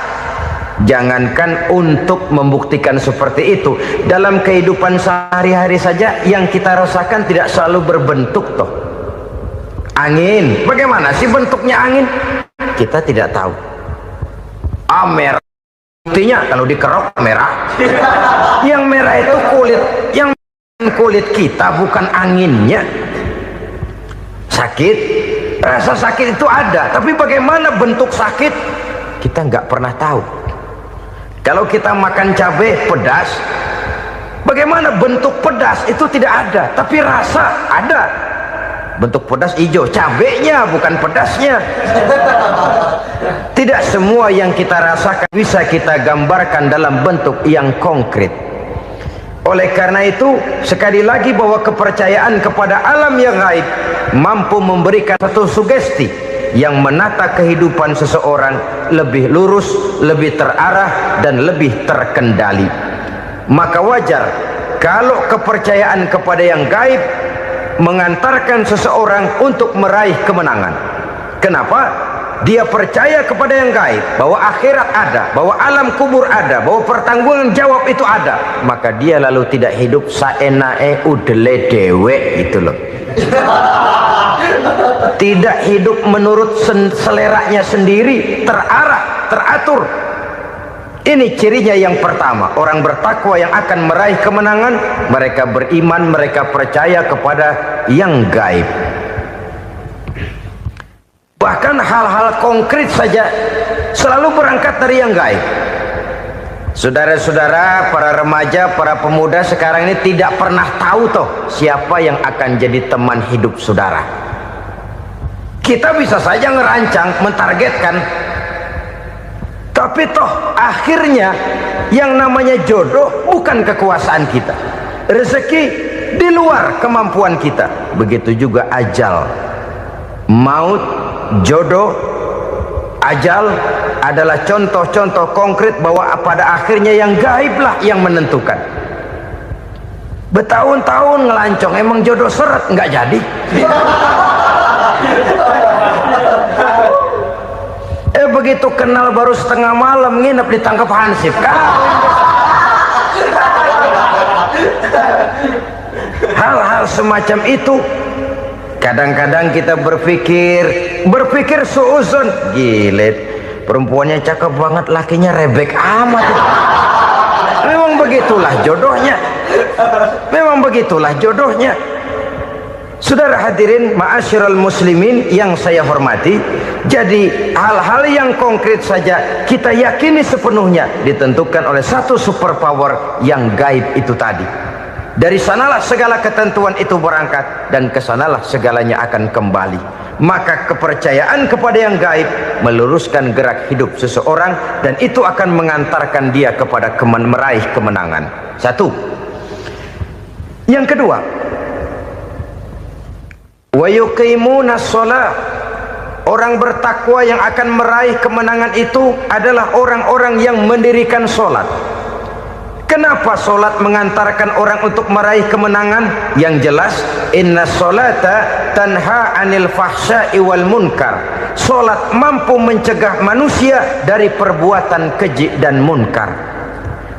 Jangankan untuk membuktikan seperti itu, dalam kehidupan sehari-hari saja yang kita rasakan tidak selalu berbentuk toh. Angin, bagaimana sih bentuknya angin? Kita tidak tahu. Merah, buktinya kalau dikerok merah. Yang merah itu kulit, yang kulit kita bukan anginnya. Sakit, rasa sakit itu ada, tapi bagaimana bentuk sakit kita nggak pernah tahu. Kalau kita makan cabai pedas, bagaimana bentuk pedas itu tidak ada, tapi rasa ada. Bentuk pedas hijau, cabenya bukan pedasnya. Tidak semua yang kita rasakan bisa kita gambarkan dalam bentuk yang konkret. Oleh karena itu, sekali lagi bahwa kepercayaan kepada alam yang gaib mampu memberikan satu sugesti yang menata kehidupan seseorang lebih lurus, lebih terarah, dan lebih terkendali. Maka wajar kalau kepercayaan kepada yang gaib mengantarkan seseorang untuk meraih kemenangan. Kenapa? Dia percaya kepada yang gaib, bahwa akhirat ada, bahwa alam kubur ada, bahwa pertanggungan jawab itu ada, maka dia lalu tidak hidup saenae udele dewe, itu loh. Tidak hidup menurut seleranya sendiri, terarah, teratur. Ini cirinya yang pertama, orang bertakwa yang akan meraih kemenangan, mereka beriman, mereka percaya kepada yang gaib. Bahkan hal-hal konkret saja selalu berangkat dari yang gaib. Saudara-saudara, para remaja, para pemuda sekarang ini tidak pernah tahu toh siapa yang akan jadi teman hidup saudara. Kita bisa saja ngerancang, mentargetkan, tapi toh akhirnya yang namanya jodoh bukan kekuasaan kita, rezeki di luar kemampuan kita. Begitu juga ajal, maut, jodoh, ajal adalah contoh-contoh konkret bahwa pada akhirnya yang gaiblah yang menentukan. Bertahun-tahun ngelancong, emang jodoh seret nggak jadi. Begitu kenal baru setengah malam nginep ditangkap hansip kan. Hal-hal semacam itu kadang-kadang kita berpikir suuzon, gilet, perempuannya cakep banget, lakinya rebek amat. Memang begitulah jodohnya. Memang begitulah jodohnya. Saudara hadirin ma'asyiral muslimin yang saya hormati, jadi hal-hal yang konkret saja kita yakini sepenuhnya ditentukan oleh satu superpower yang gaib itu tadi. Dari sanalah segala ketentuan itu berangkat dan kesanalah segalanya akan kembali. Maka kepercayaan kepada yang gaib meluruskan gerak hidup seseorang dan itu akan mengantarkan dia kepada meraih kemenangan. Satu. Yang kedua, wa yuqimuna shalah. Orang bertakwa yang akan meraih kemenangan itu adalah orang-orang yang mendirikan sholat. Kenapa sholat mengantarkan orang untuk meraih kemenangan? Yang jelas, inna sholata tanha anil fahsya'i wal munkar. Sholat mampu mencegah manusia dari perbuatan keji dan munkar.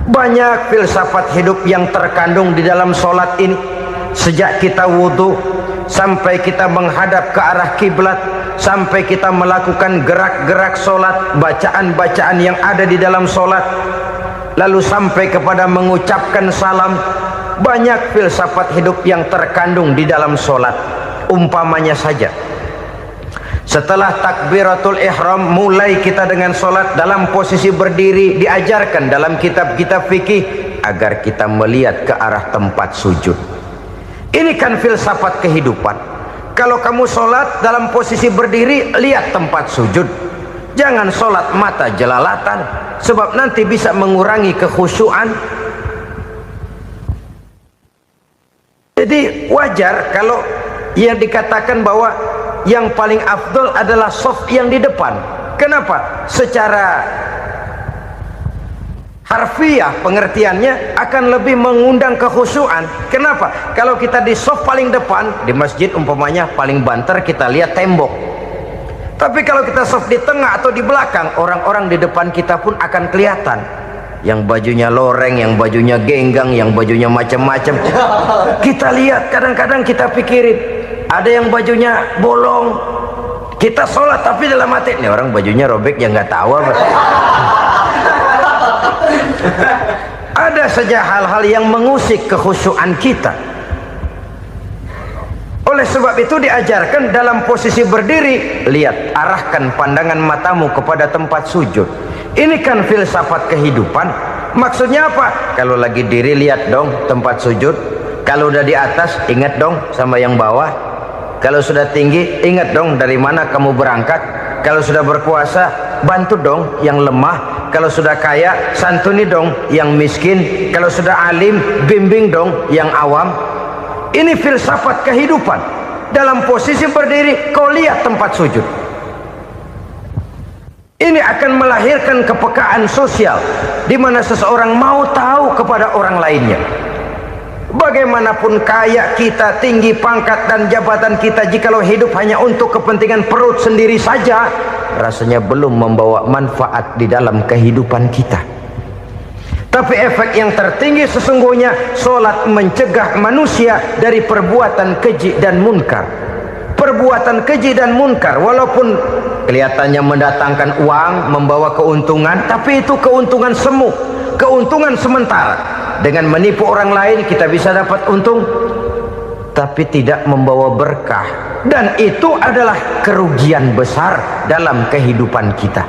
Banyak filsafat hidup yang terkandung di dalam solat ini. Sejak kita wudhu sampai kita menghadap ke arah kiblat, sampai kita melakukan gerak-gerak solat, bacaan-bacaan yang ada di dalam solat, lalu sampai kepada mengucapkan salam. Banyak filsafat hidup yang terkandung di dalam solat. Umpamanya saja, setelah takbiratul ihram, mulai kita dengan solat dalam posisi berdiri. Diajarkan dalam kitab-kitab fikih agar kita melihat ke arah tempat sujud. Ini kan filsafat kehidupan. Kalau kamu solat dalam posisi berdiri, lihat tempat sujud. Jangan solat mata jelalatan, sebab nanti bisa mengurangi kekhusyuan. Jadi wajar kalau yang dikatakan bahwa yang paling afdol adalah shaf yang di depan. Kenapa? Secara harfiah pengertiannya akan lebih mengundang kekhusyuan. Kenapa? Kalau kita di shaf paling depan di masjid umpamanya paling banter, kita lihat tembok. Tapi kalau kita shaf di tengah atau di belakang, orang-orang di depan kita pun akan kelihatan. Yang bajunya loreng, yang bajunya genggang, yang bajunya macam-macam. Kita lihat, kadang-kadang kita pikirin, ada yang bajunya bolong. Kita sholat tapi dalam hati, nih orang bajunya robek, yang nggak tahu apa. Ada saja hal-hal yang mengusik kekhusyuan kita. Oleh sebab itu diajarkan dalam posisi berdiri, lihat, arahkan pandangan matamu kepada tempat sujud. Ini kan filsafat kehidupan. Maksudnya apa? Kalau lagi diri, lihat dong tempat sujud. Kalau udah di atas, ingat dong sama yang bawah. Kalau sudah tinggi, ingat dong dari mana kamu berangkat. Kalau sudah berkuasa, bantu dong yang lemah. Kalau sudah kaya, santuni dong yang miskin. Kalau sudah alim, bimbing dong yang awam. Ini filsafat kehidupan. Dalam posisi berdiri, kau lihat tempat sujud. Ini akan melahirkan kepekaan sosial, di mana seseorang mau tahu kepada orang lainnya. Bagaimanapun kaya kita, tinggi pangkat dan jabatan kita, jikalau hidup hanya untuk kepentingan perut sendiri saja, rasanya belum membawa manfaat di dalam kehidupan kita. Tapi efek yang tertinggi sesungguhnya, solat mencegah manusia dari perbuatan keji dan munkar. Perbuatan keji dan munkar, walaupun kelihatannya mendatangkan uang, membawa keuntungan, tapi itu keuntungan semu, keuntungan sementara. Dengan menipu orang lain kita bisa dapat untung, tapi tidak membawa berkah, dan itu adalah kerugian besar dalam kehidupan kita.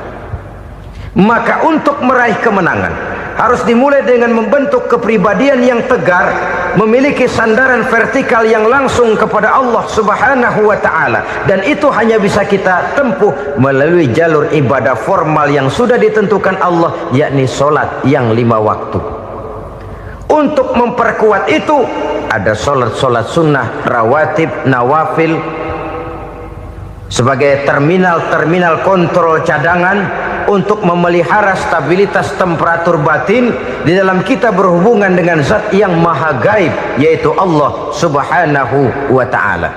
Maka untuk meraih kemenangan harus dimulai dengan membentuk kepribadian yang tegar, memiliki sandaran vertikal yang langsung kepada Allah Subhanahu wa ta'ala. Dan itu hanya bisa kita tempuh melalui jalur ibadah formal yang sudah ditentukan Allah, yakni solat yang 5 waktu. Untuk memperkuat itu, ada solat-solat sunnah, rawatib, nawafil, sebagai terminal-terminal kontrol cadangan untuk memelihara stabilitas temperatur batin di dalam kita berhubungan dengan zat yang maha gaib, yaitu Allah Subhanahu wa ta'ala.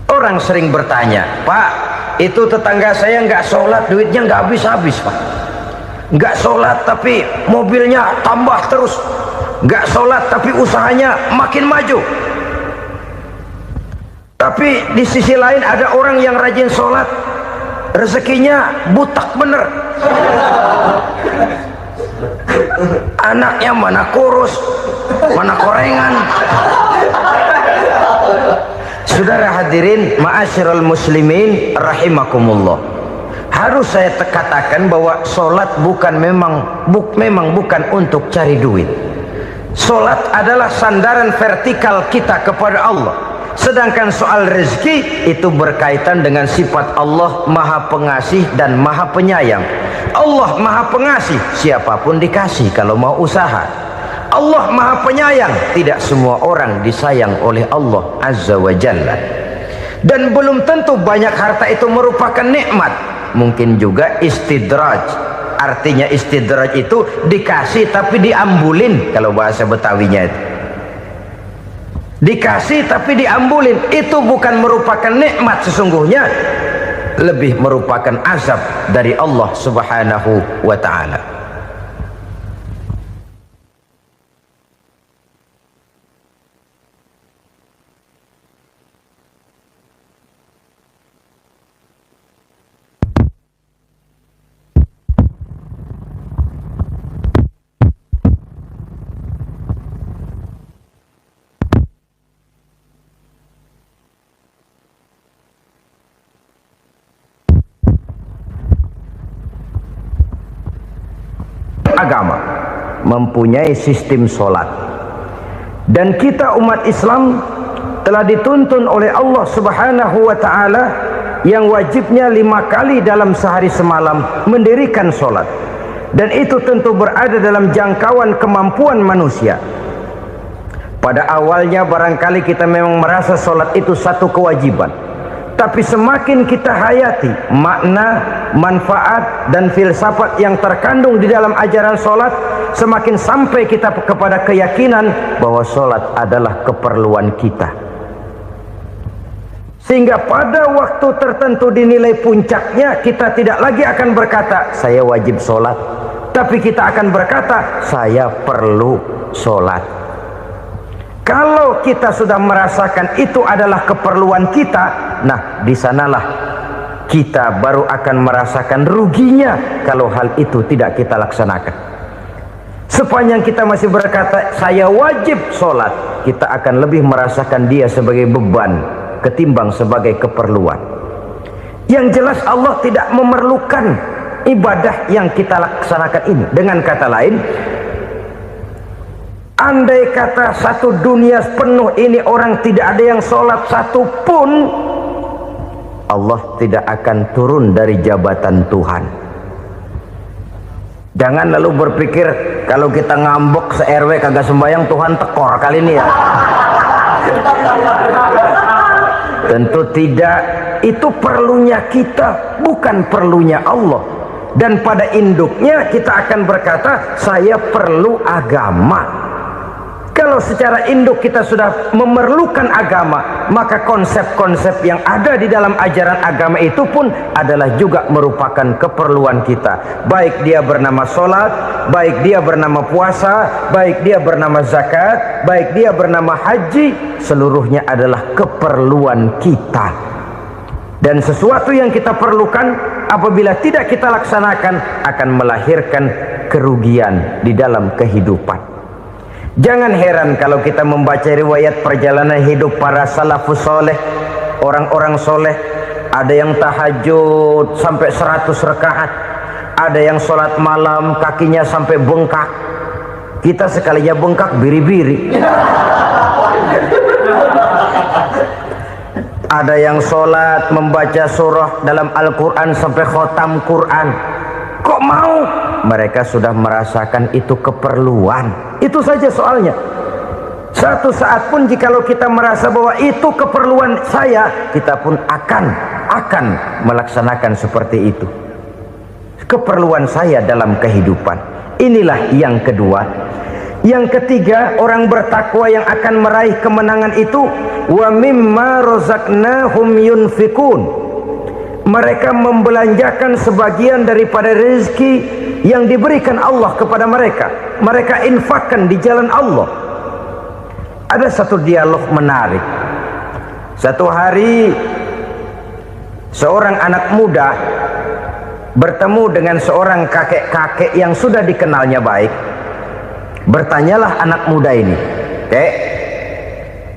Orang sering bertanya, Pak, itu tetangga saya nggak sholat, duitnya nggak habis-habis, Pak. Nggak sholat tapi mobilnya tambah terus. Nggak sholat tapi usahanya makin maju. Tapi di sisi lain ada orang yang rajin sholat, rezekinya butak bener. Anaknya mana kurus, mana korengan. Saudara hadirin ma'asyiral muslimin rahimakumullah, harus saya katakan bahwa solat memang bukan untuk cari duit. Solat adalah sandaran vertikal kita kepada Allah. Sedangkan soal rezeki itu berkaitan dengan sifat Allah maha pengasih dan maha penyayang. Allah maha pengasih, siapapun dikasih kalau mau usaha. Allah maha penyayang, tidak semua orang disayang oleh Allah Azza wa Jalla. Dan belum tentu banyak harta itu merupakan nikmat. Mungkin juga istidraj. Artinya istidraj itu dikasih tapi diambulin, kalau bahasa Betawinya itu. Dikasih tapi diambulin, itu bukan merupakan nikmat sesungguhnya, lebih merupakan azab dari Allah Subhanahu wa ta'ala. agama mempunyai sistem sholat. Dan kita umat Islam telah dituntun oleh Allah Subhanahu wa ta'ala yang wajibnya 5 kali dalam sehari semalam mendirikan sholat. Dan itu tentu berada dalam jangkauan kemampuan manusia. Pada awalnya barangkali kita memang merasa sholat itu satu kewajiban, tapi semakin kita hayati makna, manfaat dan filsafat yang terkandung di dalam ajaran sholat, semakin sampai kita kepada keyakinan bahwa sholat adalah keperluan kita. Sehingga pada waktu tertentu dinilai puncaknya, kita tidak lagi akan berkata saya wajib sholat, tapi kita akan berkata saya perlu sholat. Kalau kita sudah merasakan itu adalah keperluan kita, nah di sanalah kita baru akan merasakan ruginya kalau hal itu tidak kita laksanakan. Sepanjang kita masih berkata saya wajib sholat, kita akan lebih merasakan dia sebagai beban ketimbang sebagai keperluan. Yang jelas Allah tidak memerlukan ibadah yang kita laksanakan ini. Dengan kata lain, andai kata satu dunia penuh ini orang tidak ada yang sholat satu pun, Allah tidak akan turun dari jabatan Tuhan. Jangan lalu berpikir kalau kita ngambek se-RW kagak sembahyang Tuhan tekor kali ini ya. Tentu tidak. Itu perlunya kita, bukan perlunya Allah. Dan pada induknya kita akan berkata saya perlu agama. Kalau secara induk kita sudah memerlukan agama, maka konsep-konsep yang ada di dalam ajaran agama itu pun adalah juga merupakan keperluan kita. Baik dia bernama sholat, baik dia bernama puasa, baik dia bernama zakat, baik dia bernama haji, seluruhnya adalah keperluan kita. Dan sesuatu yang kita perlukan apabila tidak kita laksanakan akan melahirkan kerugian di dalam kehidupan. Jangan heran kalau kita membaca riwayat perjalanan hidup para salafus soleh, orang-orang soleh. Ada yang tahajud sampai 100 rakaat, ada yang sholat malam kakinya sampai bengkak. Kita sekalinya bengkak biri-biri. Ada yang sholat membaca surah dalam Al-Quran sampai khotam Quran. Kok mau? Mereka sudah merasakan itu keperluan. Itu saja soalnya. Satu saat pun jikalau kita merasa bahwa itu keperluan saya, kita pun akan melaksanakan seperti itu. Keperluan saya dalam kehidupan. Inilah yang kedua. Yang ketiga, orang bertakwa yang akan meraih kemenangan itu, wa mimma razaqnahum yunfikun. Mereka membelanjakan sebagian daripada rezeki yang diberikan Allah kepada mereka. Mereka infakkan di jalan Allah. Ada satu dialog menarik. Satu hari seorang anak muda bertemu dengan seorang kakek-kakek yang sudah dikenalnya baik. Bertanyalah anak muda ini, "Kek,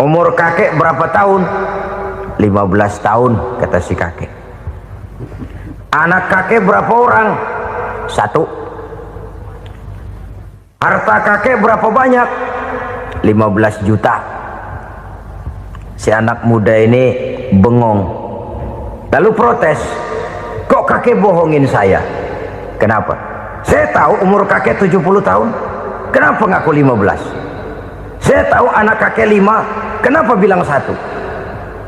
umur kakek berapa tahun?" 15 tahun, kata si kakek. "Anak kakek berapa orang?" 1. "Harta kakek berapa banyak?" 15 juta. Si anak muda ini bengong, lalu protes, "Kok kakek bohongin saya?" "Kenapa?" "Saya tahu umur kakek 70 tahun. Kenapa ngaku 15? Saya tahu anak kakek 5. Kenapa bilang 1?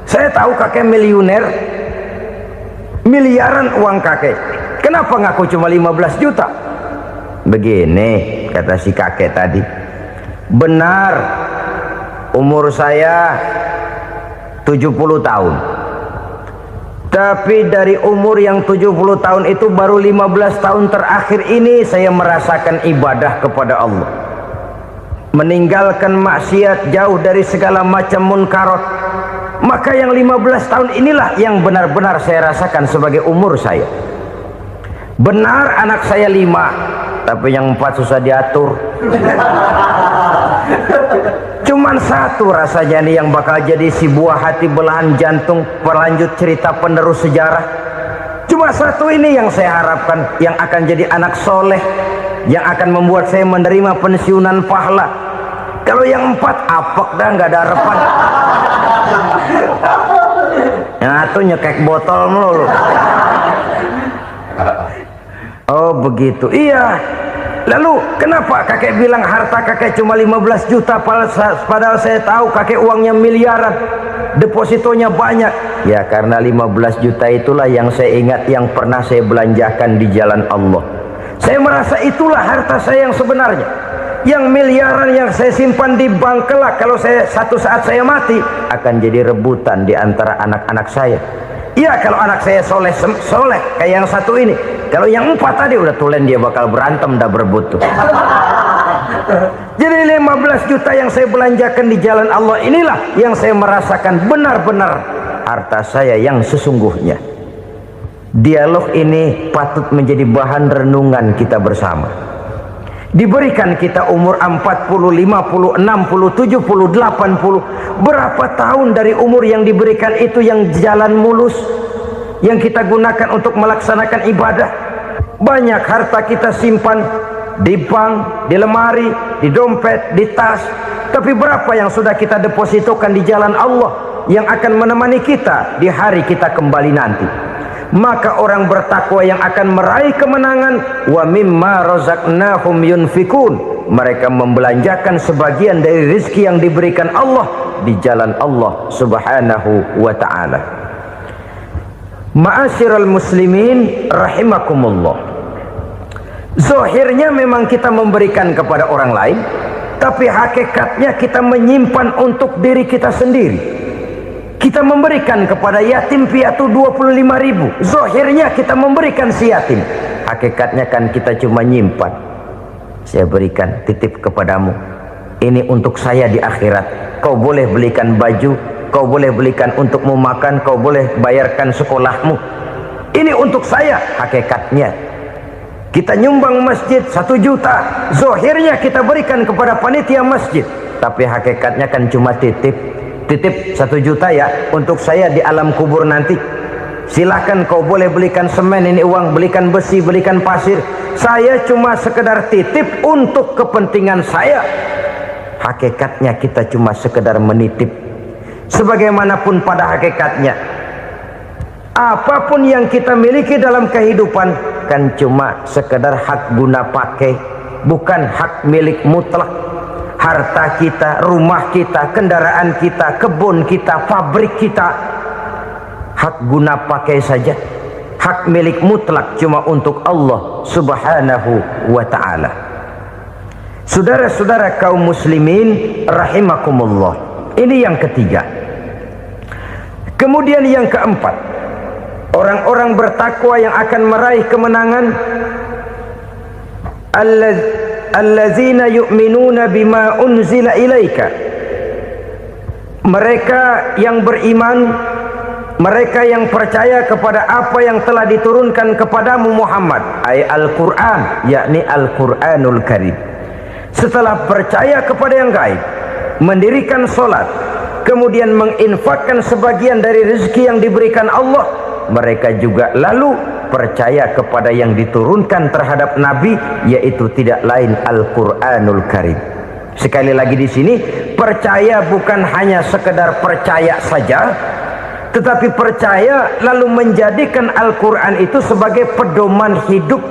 Saya tahu kakek miliuner, miliaran uang kakek. Kenapa ngaku cuma 15 juta? Begini, kata si kakek tadi. Benar, umur saya 70 tahun. Tapi dari umur yang 70 tahun itu baru 15 tahun terakhir ini saya merasakan ibadah kepada Allah. Meninggalkan maksiat, jauh dari segala macam munkarat. Maka yang 15 tahun inilah yang benar-benar saya rasakan sebagai umur saya. Benar anak saya 5, tapi yang 4 susah diatur. Cuman 1 rasanya nih yang bakal jadi si buah hati belahan jantung berlanjut cerita penerus sejarah. Cuma 1 ini yang saya harapkan yang akan jadi anak soleh, yang akan membuat saya menerima pensiunan pahala. Kalau yang 4 apek dah, nggak ada harapan. Yang satu nyekek botol melulu. Oh begitu, iya. Lalu kenapa kakek bilang harta kakek cuma 15 juta padahal saya tahu kakek uangnya miliaran, depositonya banyak? Ya karena 15 juta itulah yang saya ingat yang pernah saya belanjakan di jalan Allah. Saya merasa itulah harta saya yang sebenarnya. Yang miliaran yang saya simpan di bank kelak kalau satu saat saya mati akan jadi rebutan di antara anak-anak saya. Iya kalau anak saya soleh kayak yang satu ini. Kalau yang 4 tadi udah tulen dia bakal berantem dah berebut tuh. Jadi 15 juta yang saya belanjakan di jalan Allah inilah yang saya merasakan benar-benar harta saya yang sesungguhnya. Dialog ini patut menjadi bahan renungan kita bersama. Diberikan kita umur 40, 50, 60, 70, 80. Berapa tahun dari umur yang diberikan itu yang jalan mulus, yang kita gunakan untuk melaksanakan ibadah? Banyak harta kita simpan di bank, di lemari, di dompet, di tas. Tapi berapa yang sudah kita depositokan di jalan Allah yang akan menemani kita di hari kita kembali nanti? Maka orang bertakwa yang akan meraih kemenangan, wa mimma razaqnahum yunfikun, mereka membelanjakan sebagian dari rezeki yang diberikan Allah di jalan Allah subhanahu wa ta'ala. Ma'asyiral muslimin rahimakumullah. Zahirnya memang kita memberikan kepada orang lain, tapi hakikatnya kita menyimpan untuk diri kita sendiri. Kita memberikan kepada yatim piatu 25.000. Zahirnya kita memberikan si yatim, hakikatnya kan kita cuma nyimpan. Saya berikan, titip kepadamu, ini untuk saya di akhirat. Kau boleh belikan baju, kau boleh belikan untukmu makan, kau boleh bayarkan sekolahmu. Ini untuk saya. Hakikatnya kita nyumbang masjid 1 juta, zahirnya kita berikan kepada panitia masjid, tapi hakikatnya kan cuma titip 1 juta ya untuk saya di alam kubur nanti. Silahkan kau boleh belikan semen, ini uang, belikan besi, belikan pasir. Saya cuma sekedar titip untuk kepentingan saya. Hakikatnya kita cuma sekedar menitip. Sebagaimanapun pada hakikatnya, apapun yang kita miliki dalam kehidupan kan cuma sekedar hak guna pakai, bukan hak milik mutlak. Harta kita, rumah kita, kendaraan kita, kebun kita, pabrik kita, hak guna pakai saja. Hak milik mutlak cuma untuk Allah subhanahu wa ta'ala. Saudara-saudara kaum muslimin rahimakumullah. Ini yang ketiga. Kemudian yang keempat, orang-orang bertakwa yang akan meraih kemenangan, allazina yu'minuna bima unzila ilaika. Mereka yang beriman, mereka yang percaya kepada apa yang telah diturunkan kepadamu Muhammad, ay Al-Quran, yakni Al-Quranul Karim. Setelah percaya kepada yang gaib, mendirikan solat, kemudian menginfakkan sebagian dari rezeki yang diberikan Allah, mereka juga lalu percaya kepada yang diturunkan terhadap Nabi, yaitu tidak lain Al-Quranul Karim. Sekali lagi di sini, percaya bukan hanya sekedar percaya saja, tetapi percaya lalu menjadikan Al-Quran itu sebagai pedoman hidup.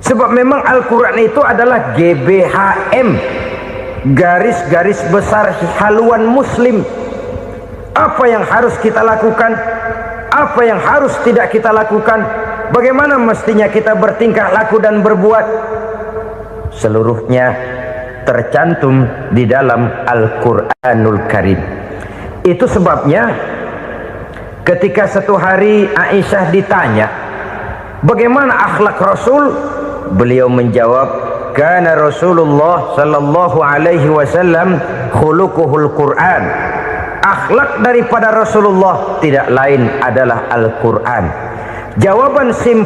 Sebab memang Al-Quran itu adalah GBHM, garis-garis besar haluan muslim. Apa yang harus kita lakukan, apa yang harus tidak kita lakukan, bagaimana mestinya kita bertingkah laku dan berbuat, seluruhnya tercantum di dalam Al-Quranul Karim. Itu sebabnya ketika satu hari Aisyah ditanya bagaimana akhlak Rasul, beliau menjawab, kana Rasulullah sallallahu alaihi wasallam khuluquhul Quran. Akhlak daripada Rasulullah tidak lain adalah Al-Quran. Jawaban simpel